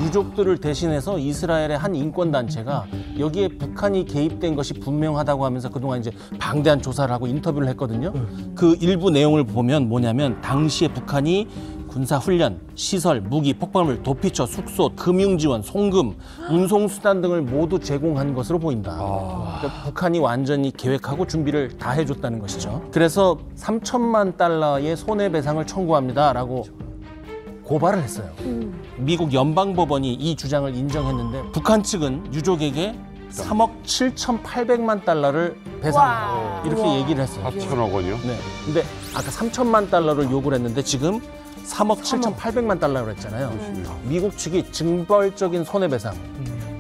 유족들을 대신해서 이스라엘의 한 인권단체가 여기에 북한이 개입된 것이 분명하다고 하면서 그동안 이제 방대한 조사를 하고 인터뷰를 했거든요. 그 일부 내용을 보면 뭐냐면 당시에 북한이 군사훈련, 시설, 무기, 폭발물, 도피처, 숙소, 금융지원, 송금, 운송수단 등을 모두 제공한 것으로 보인다. 그러니까 북한이 완전히 계획하고 준비를 다 해줬다는 것이죠. 그래서 3천만 달러의 손해배상을 청구합니다라고 고발을 했어요. 미국 연방법원이 이 주장을 인정했는데 북한 측은 유족에게 3억 7,800만 달러를 배상 이렇게 얘기를 했어요. 4천억 원이요? 네. 근데 아까 3천만 달러를 요구를 했는데 지금 3억 7,800만 달러로 했잖아요. 미국 측이 징벌적인 손해배상,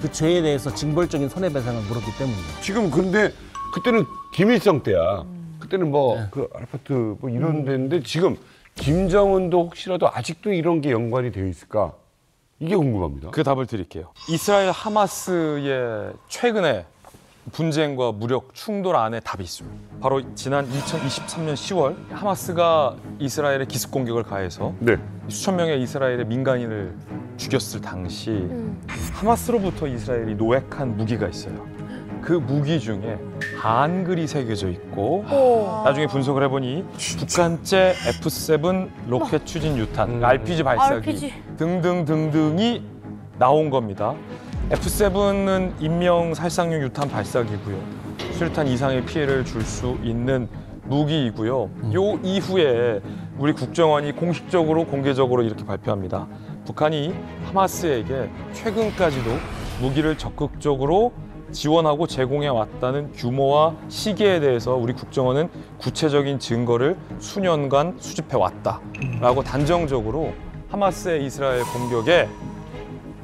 그 죄에 대해서 징벌적인 손해배상을 물었기 때문이에요. 지금 근데 그때는 김일성 때야. 그때는 뭐 그 아파트 뭐 이런 데인데 지금 김정은도 혹시라도 아직도 이런 게 연관이 되어 있을까? 이게 궁금합니다. 그 답을 드릴게요. 이스라엘 하마스의 최근의 분쟁과 무력 충돌 안에 답이 있습니다. 바로 지난 2023년 10월 하마스가 이스라엘에 기습 공격을 가해서 수천 명의 이스라엘의 민간인을 죽였을 당시 하마스로부터 이스라엘이 노획한 무기가 있어요. 그 무기 중에 한글이 새겨져 있고 나중에 분석을 해보니 북한제 F7 로켓 추진 유탄, RPG 발사기 등등등등이 나온 겁니다. F7은 인명 살상용 유탄 발사기고요. 수류탄 이상의 피해를 줄 수 있는 무기이고요. 요 이후에 우리 국정원이 공식적으로 공개적으로 이렇게 발표합니다. 북한이 하마스에게 최근까지도 무기를 적극적으로 지원하고 제공해 왔다는 규모와 시기에 대해서 우리 국정원은 구체적인 증거를 수년간 수집해 왔다라고 단정적으로 하마스의 이스라엘 공격에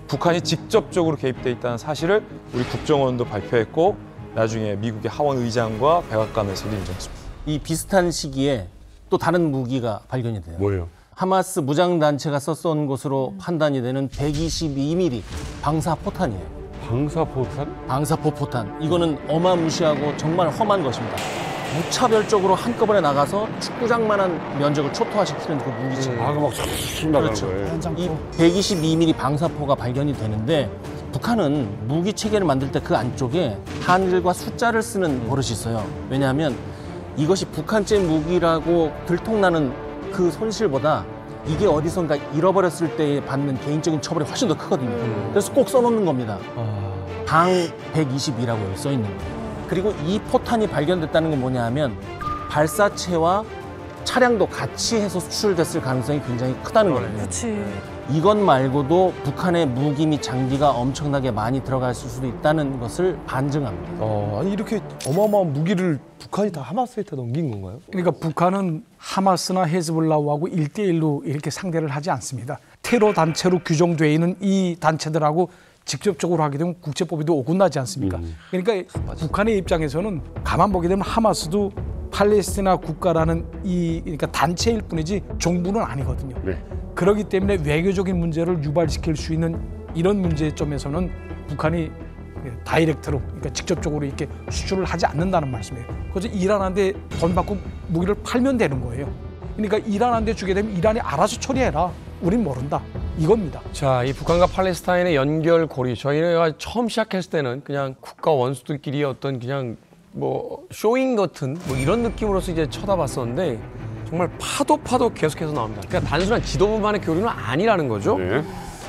북한이 직접적으로 개입돼 있다는 사실을 우리 국정원도 발표했고 나중에 미국의 하원 의장과 백악관에서도 인정했습니다. 이 비슷한 시기에 또 다른 무기가 발견이 돼요. 뭐예요? 하마스 무장단체가 썼던 것으로 판단이 되는 122mm 방사포탄이에요. 방사포탄? 방사포탄. 이거는 어마무시하고 정말 험한 것입니다. 무차별적으로 한꺼번에 나가서 축구장만한 면적을 초토화시키는 그 무기죠. 막 촥 나가는 그렇죠. 거예요. 이 122mm 방사포가 발견이 되는데 북한은 무기 체계를 만들 때 그 안쪽에 한글과 숫자를 쓰는 버릇이 있어요. 왜냐하면 이것이 북한제 무기라고 들통나는 그 손실보다 이게 어디선가 잃어버렸을 때 받는 개인적인 처벌이 훨씬 더 크거든요. 그래서 꼭 써놓는 겁니다. 방 122라고 써 있는 거예요. 그리고 이 포탄이 발견됐다는 건 뭐냐 하면 발사체와 차량도 같이 해서 수출됐을 가능성이 굉장히 크다는 거예요. 그렇지. 이것 말고도 북한의 무기 및 장비가 엄청나게 많이 들어갔을 수도 있다는 것을 반증합니다. 아니 이렇게 어마어마한 무기를 북한이 다 하마스한테 넘긴 건가요? 그러니까 북한은 하마스나 헤즈볼라하고 1대1로 이렇게 상대를 하지 않습니다. 테러 단체로 규정되어 있는 이 단체들하고 직접적으로 하게 되면 국제법에도 어긋나지 않습니까? 그러니까 북한의 입장에서는 가만 보게 되면 하마스도 팔레스티나 국가라는 그러니까 단체일 뿐이지 정부는 아니거든요. 그렇기 때문에 외교적인 문제를 유발시킬 수 있는 이런 문제점에서는 북한이 다이렉트로, 그러니까 직접적으로 이렇게 수출을 하지 않는다는 말씀이에요. 그래서 이란한테 돈 받고 무기를 팔면 되는 거예요. 그러니까 이란한테 주게 되면 이란이 알아서 처리해라. 우린 모른다. 이겁니다. 자, 이 북한과 팔레스타인의 연결고리. 저희가 처음 시작했을 때는 그냥 국가 원수들끼리 어떤 그냥 뭐 쇼잉 같은 뭐 이런 느낌으로서 이제 쳐다봤었는데 정말 파도 계속해서 나옵니다. 그러니까 단순한 지도부만의 교류는 아니라는 거죠.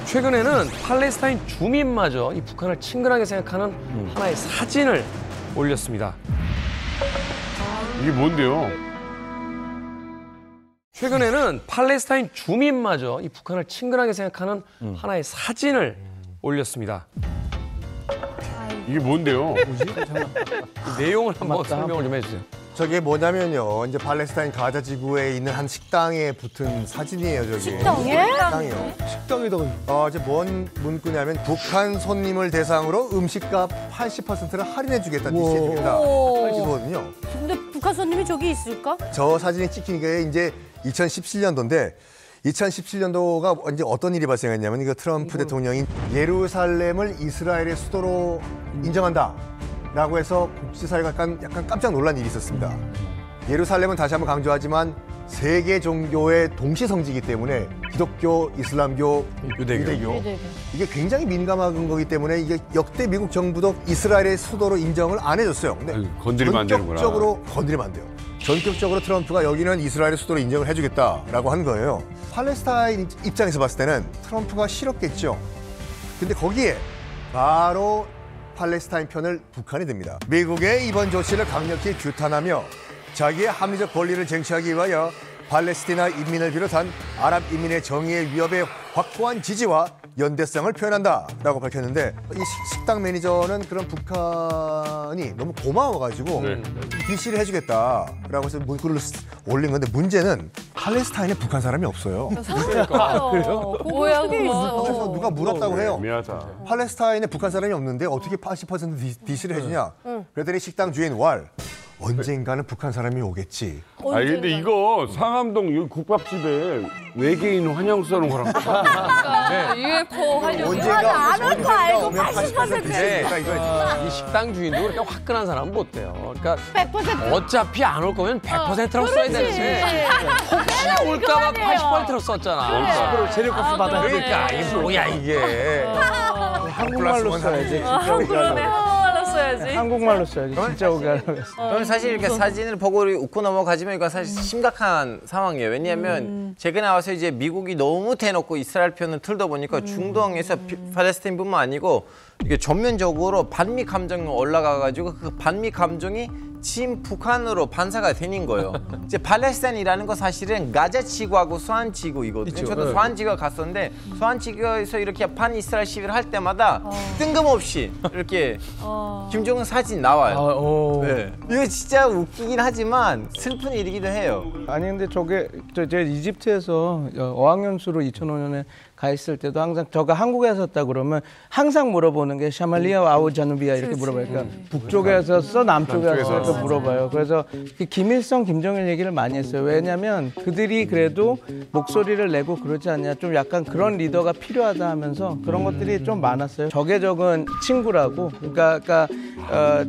최근에는 팔레스타인 주민마저 이 북한을 친근하게 생각하는 하나의 사진을 올렸습니다. 이게 뭔데요? 최근에는 팔레스타인 주민마저 이 북한을 친근하게 생각하는 하나의 사진을 올렸습니다. 이게 뭔데요? 이 내용을 한번 설명을 좀 해주세요. 저게 뭐냐면요. 이제 팔레스타인 가자 지구에 있는 한 식당에 붙은 사진이에요, 저게. 식당에? 식당이요. 식당에다가. 이제 뭔 문구냐면 북한 손님을 대상으로 음식값 80%를 할인해 주겠다는 뜻이 됩니다. 이거거든요. 근데 북한 손님이 저기 있을까? 저 사진이 찍힌 게 이제 2017년도인데 2017년도가 이제 어떤 일이 발생했냐면 이거 트럼프 대통령이 예루살렘을 이스라엘의 수도로 인정한다라고 해서 국제사회가 약간 깜짝 놀란 일이 있었습니다. 예루살렘은 다시 한번 강조하지만 세계 종교의 동시 성지이기 때문에 기독교, 이슬람교, 유대교. 이게 굉장히 민감한 거기 때문에 이게 역대 미국 정부도 이스라엘의 수도로 인정을 안 해줬어요. 근데 건드리면 안 되는구나. 전격적으로 건드리면 안 돼요. 전격적으로 트럼프가 여기는 이스라엘의 수도로 인정을 해주겠다라고 한 거예요. 팔레스타인 입장에서 봤을 때는 트럼프가 싫었겠죠. 근데 거기에 바로 팔레스타인 편을 북한이 듭니다. 미국의 이번 조치를 강력히 규탄하며 자기의 합리적 권리를 쟁취하기 위하여 팔레스티나 인민을 비롯한 아랍 인민의 정의의 위협에 확고한 지지와 연대성을 표현한다라고 밝혔는데 이 식당 매니저는 그런 북한이 너무 고마워가지고 DC를 해주겠다라고 해서 문구를 올린 건데 문제는 팔레스타인에 북한 사람이 없어요. 그래요? 뭐야 그거? 누가 물었다고 해요. 미안하다. 팔레스타인에 북한 사람이 없는데 어떻게 80% DC를 해주냐? 그랬더니 식당 주인 왈 언젠가는 북한 사람이 오겠지. 아니 근데 이거 상암동 이 국밥집에 외계인 환영 써놓은 거랑 그러니까 UFO 하려고. 언젠가 안올 거 알고 80%. 이 식당 주인도 그렇게 화끈한 사람은 못 돼요. 그러니까 100%. 어차피 안 올 거면 100%라고 써야 되는데 혹시 올까봐 80%로 썼잖아. 재료값을 받아야 돼. 그러니까 이게 뭐야 이게. 한국말로 써야지. 그러네. 한국말로 써야지. 한국말로 써야지. 진짜 오게 하려고 했어. 저는 사실 이렇게 사진을 보고 웃고 넘어가지만 이거 사실 심각한 상황이에요. 왜냐하면 최근에 와서 이제 미국이 너무 대놓고 이스라엘 편을 틀다 보니까 중동에서 팔레스타인뿐만 아니고 이게 전면적으로 반미 감정이 올라가가지고 그 반미 감정이 친 북한으로 반사가 되는 거예요. 이제 팔레스타인이라는 거 사실은 가자 지구하고 수안 지구이거든요. 저도 수안 지구에 갔었는데 수안 지구에서 이렇게 반 이스라엘 시위를 할 때마다 뜬금없이 이렇게 김정은 사진 나와요. 네. 이거 진짜 웃기긴 하지만 슬픈 일이기도 해요. 아니 근데 저게 제가 이집트에서 어학연수로 2005년에 가 있을 때도 항상 저가 한국에서 왔다 그러면 항상 물어보는 게 샤말리아 아우 자누비아 이렇게 물어봐요. 그러니까 북쪽에서 써 남쪽에서 써 물어봐요. 그래서 김일성, 김정일 얘기를 많이 했어요. 왜냐하면 그들이 그래도 목소리를 내고 그러지 않냐. 좀 약간 그런 리더가 필요하다 하면서 그런 것들이 좀 많았어요. 적의 적은 친구라고. 그러니까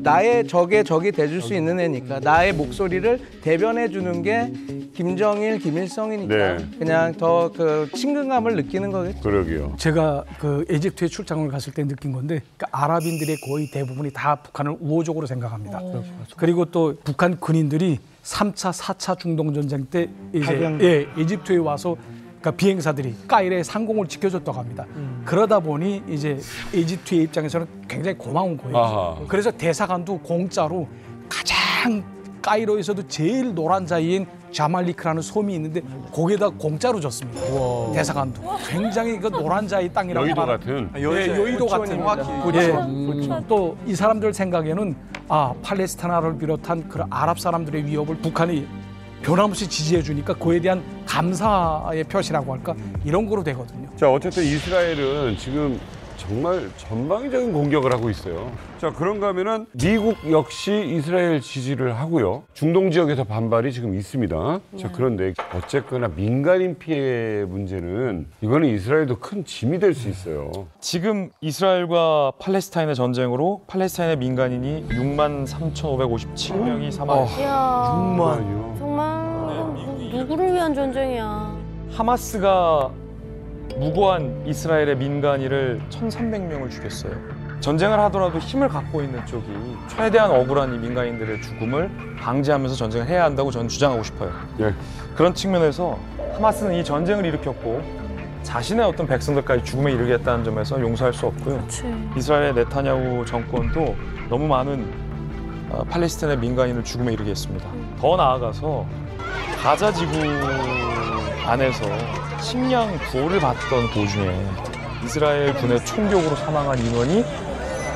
나의 적의 적이 돼줄 수 있는 애니까 나의 목소리를 대변해 주는 게 김정일, 김일성이니까 네. 그냥 더 그 친근감을 느끼는 거겠죠. 그러게요. 제가 그 에집트에 출장을 갔을 때 느낀 건데 그러니까 아랍인들의 거의 대부분이 다 북한을 우호적으로 생각합니다. 그리고 또 북한 군인들이 3차, 4차 중동 전쟁 때 이제 에집트에 와서 그러니까 비행사들이 카이레의 상공을 지켜줬다고 합니다. 그러다 보니 이제 에집트의 입장에서는 굉장히 고마운 거예요. 아하. 그래서 대사관도 공짜로 가장 카이로에서도 제일 노란 자이인 자말리크라는 섬이 있는데 거기에다 공짜로 줬습니다. 대사관도 굉장히 그 노란 자이 땅이라고 여의도 말하- 같은? 여의도 같은 또 이 사람들 생각에는 팔레스타인을 비롯한 그런 아랍 사람들의 위협을 북한이 변함없이 지지해 주니까 그에 대한 감사의 표시라고 할까 이런 거로 되거든요. 자, 어쨌든 이스라엘은 지금 정말 전방위적인 공격을 하고 있어요. 자, 그런가 하면은 미국 역시 이스라엘 지지를 하고요. 중동 지역에서 반발이 지금 있습니다. 자, 그런데 어쨌거나 민간인 피해 문제는 이거는 이스라엘도 큰 짐이 될 수 있어요. 지금 이스라엘과 팔레스타인의 전쟁으로 팔레스타인의 민간인이 63,557명이 사망했어요. 이야, 6만이요. 정말 누구를 위한 전쟁이야. 하마스가 무고한 이스라엘의 민간인을 1,300명을 죽였어요. 전쟁을 하더라도 힘을 갖고 있는 쪽이 최대한 억울한 이 민간인들의 죽음을 방지하면서 전쟁을 해야 한다고 저는 주장하고 싶어요. 예. 그런 측면에서 하마스는 이 전쟁을 일으켰고 자신의 어떤 백성들까지 죽음에 이르겠다는 점에서 용서할 수 없고요. 이스라엘의 네타냐후 정권도 너무 많은 팔레스타인의 민간인을 죽음에 이르게 했습니다. 더 나아가서 가자 지구 안에서 식량 구호를 받던 도중에 이스라엘 군의 총격으로 사망한 인원이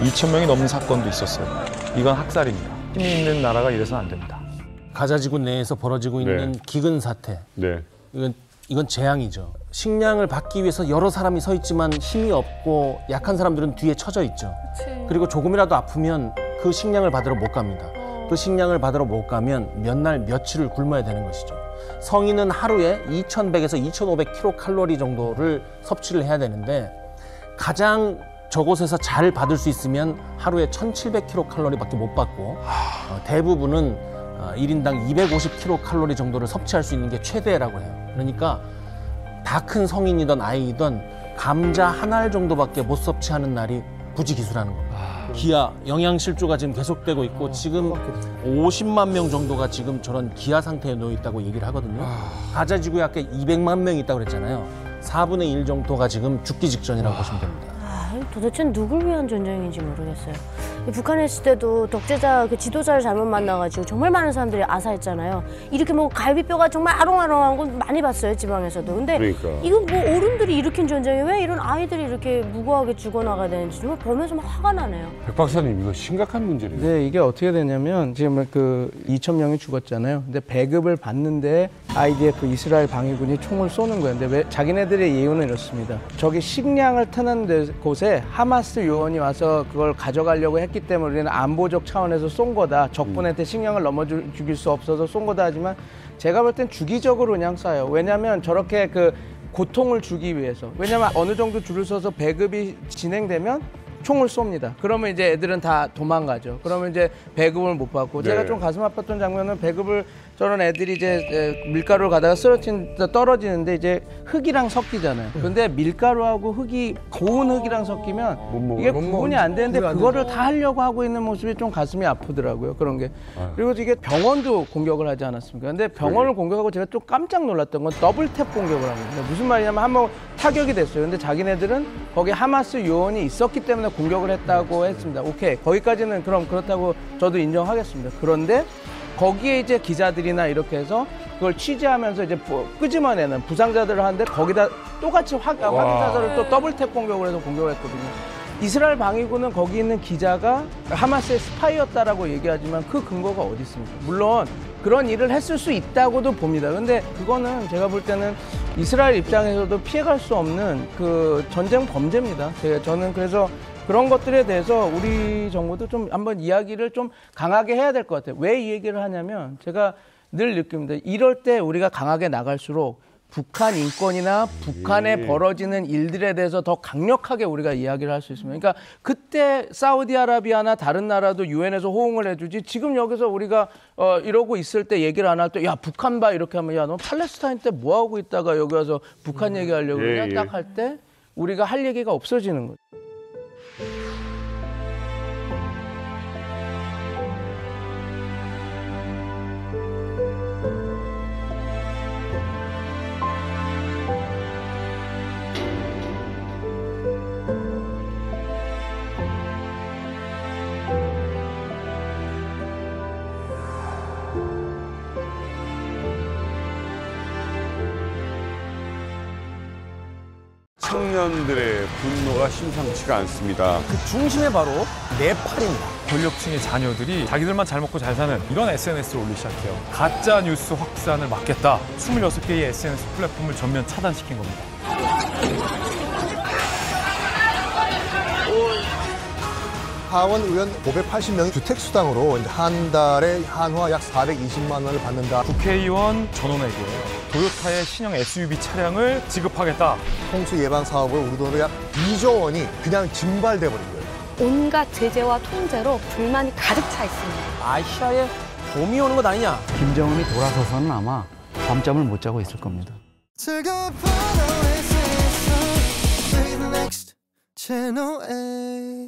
2,000명이 넘는 사건도 있었어요. 이건 학살입니다. 힘이 있는 나라가 이래서는 안 됩니다. 가자지구 내에서 벌어지고 있는 기근 사태. 네. 이건 재앙이죠. 식량을 받기 위해서 여러 사람이 서 있지만 힘이 없고 약한 사람들은 뒤에 처져 있죠. 그리고 조금이라도 아프면 그 식량을 받으러 못 갑니다. 그 식량을 받으러 못 가면 몇 날 며칠을 굶어야 되는 것이죠. 성인은 하루에 2,100에서 2,500kcal 정도를 섭취를 해야 되는데 가장 저곳에서 잘 받을 수 있으면 하루에 1,700kcal밖에 못 받고 대부분은 1인당 250kcal 정도를 섭취할 수 있는 게 최대라고 해요. 그러니까 다 큰 성인이든 아이든 감자 한 알 정도밖에 못 섭취하는 날이 부지기수라는 겁니다. 기아, 영양실조가 지금 계속되고 있고 지금 50만 명 정도가 지금 저런 기아 상태에 놓여 있다고 얘기를 하거든요. 가자지구에 아까 200만 명이 있다고 그랬잖아요. 4분의 1 정도가 지금 죽기 직전이라고 보시면 됩니다. 도대체 누굴 위한 전쟁인지 모르겠어요. 북한에 있을 때도 독재자 그 지도자를 잘못 만나가지고 정말 많은 사람들이 아사했잖아요. 이렇게 뭐 갈비뼈가 정말 아롱아롱한 건 많이 봤어요, 지방에서도. 근데 그러니까. 이거 뭐 어른들이 일으킨 전쟁에 왜 이런 아이들이 이렇게 무고하게 죽어나가야 되는지 정말 보면서 막 화가 나네요. 백 박사님, 이거 심각한 문제네요. 네, 이게 어떻게 되냐면 지금 그 2,000명이 죽었잖아요. 근데 배급을 받는데 IDF 그 이스라엘 방위군이 총을 쏘는 거예요. 근데 왜 자기네들의 예우는 이렇습니다. 저기 식량을 트는 곳에 하마스 요원이 와서 그걸 가져가려고 했기 때문에 우리는 안보적 차원에서 쏜 거다. 적군한테 식량을 넘어주길 수 없어서 쏜 거다 하지만 제가 볼 땐 주기적으로 그냥 쏴요. 왜냐하면 저렇게 그 고통을 주기 위해서. 왜냐하면 어느 정도 줄을 서서 배급이 진행되면 총을 쏩니다. 그러면 이제 애들은 다 도망가죠. 그러면 이제 배급을 못 받고 제가 좀 가슴 아팠던 장면은 배급을 저런 애들이 이제 밀가루를 가다가 떨어지는데 이제 흙이랑 섞이잖아요. 근데 밀가루하고 흙이 고운 흙이랑 섞이면 이게 구분이 안 되는데 그거를 다 하려고 하고 있는 모습이 좀 가슴이 아프더라고요. 그런 게. 그리고 이게 병원도 공격을 하지 않았습니까? 근데 병원을 공격하고 제가 좀 깜짝 놀랐던 건 더블 탭 공격을 합니다. 무슨 말이냐면 한번 타격이 됐어요. 근데 자기네들은 거기 하마스 요원이 있었기 때문에 공격을 했다고 했습니다. 오케이. 거기까지는 그럼 그렇다고 저도 인정하겠습니다. 그런데 거기에 이제 기자들이나 이렇게 해서 그걸 취재하면서 이제 끄집어내는 부상자들을 하는데 거기다 똑같이 확인사살을 또 더블 탭 공격을 해서 공격을 했거든요. 이스라엘 방위군은 거기 있는 기자가 하마스의 스파이였다라고 얘기하지만 그 근거가 어디 있습니까? 물론 그런 일을 했을 수 있다고도 봅니다. 근데 그거는 제가 볼 때는 이스라엘 입장에서도 피해갈 수 없는 그 전쟁 범죄입니다. 저는 그래서 그런 것들에 대해서 우리 정부도 좀 한번 이야기를 좀 강하게 해야 될 것 같아요. 왜 이 얘기를 하냐면 제가 늘 느낍니다. 이럴 때 우리가 강하게 나갈수록 북한 인권이나 북한에 벌어지는 일들에 대해서 더 강력하게 우리가 이야기를 할 수 있습니다. 그러니까 그때 사우디아라비아나 다른 나라도 유엔에서 호응을 해주지 지금 여기서 우리가 이러고 있을 때 얘기를 안 할 때 야 북한 봐 이렇게 하면 야 너 팔레스타인 때 뭐 하고 있다가 여기 와서 북한 얘기하려고 그러냐 딱 할 때 우리가 할 얘기가 없어지는 거죠. 청년들의 분노가 심상치가 않습니다. 그 중심에 바로 네팔입니다. 권력층의 자녀들이 자기들만 잘 먹고 잘 사는 이런 SNS를 올리기 시작해요. 가짜 뉴스 확산을 막겠다. 26개의 SNS 플랫폼을 전면 차단시킨 겁니다. 하원 의원 580명이 주택수당으로 한 달에 한화 약 420만 원을 받는다. 국회의원 전원에게 도요타의 신형 SUV 차량을 지급하겠다. 홍수 예방 사업으로 우리 돈으로 약 2조 원이 그냥 증발돼 버린 거예요. 온갖 제재와 통제로 불만이 가득 차 있습니다. 아시아에 봄이 오는 것 아니냐? 김정은이 돌아서서는 아마 밤잠을 못 자고 있을 겁니다. 채널 A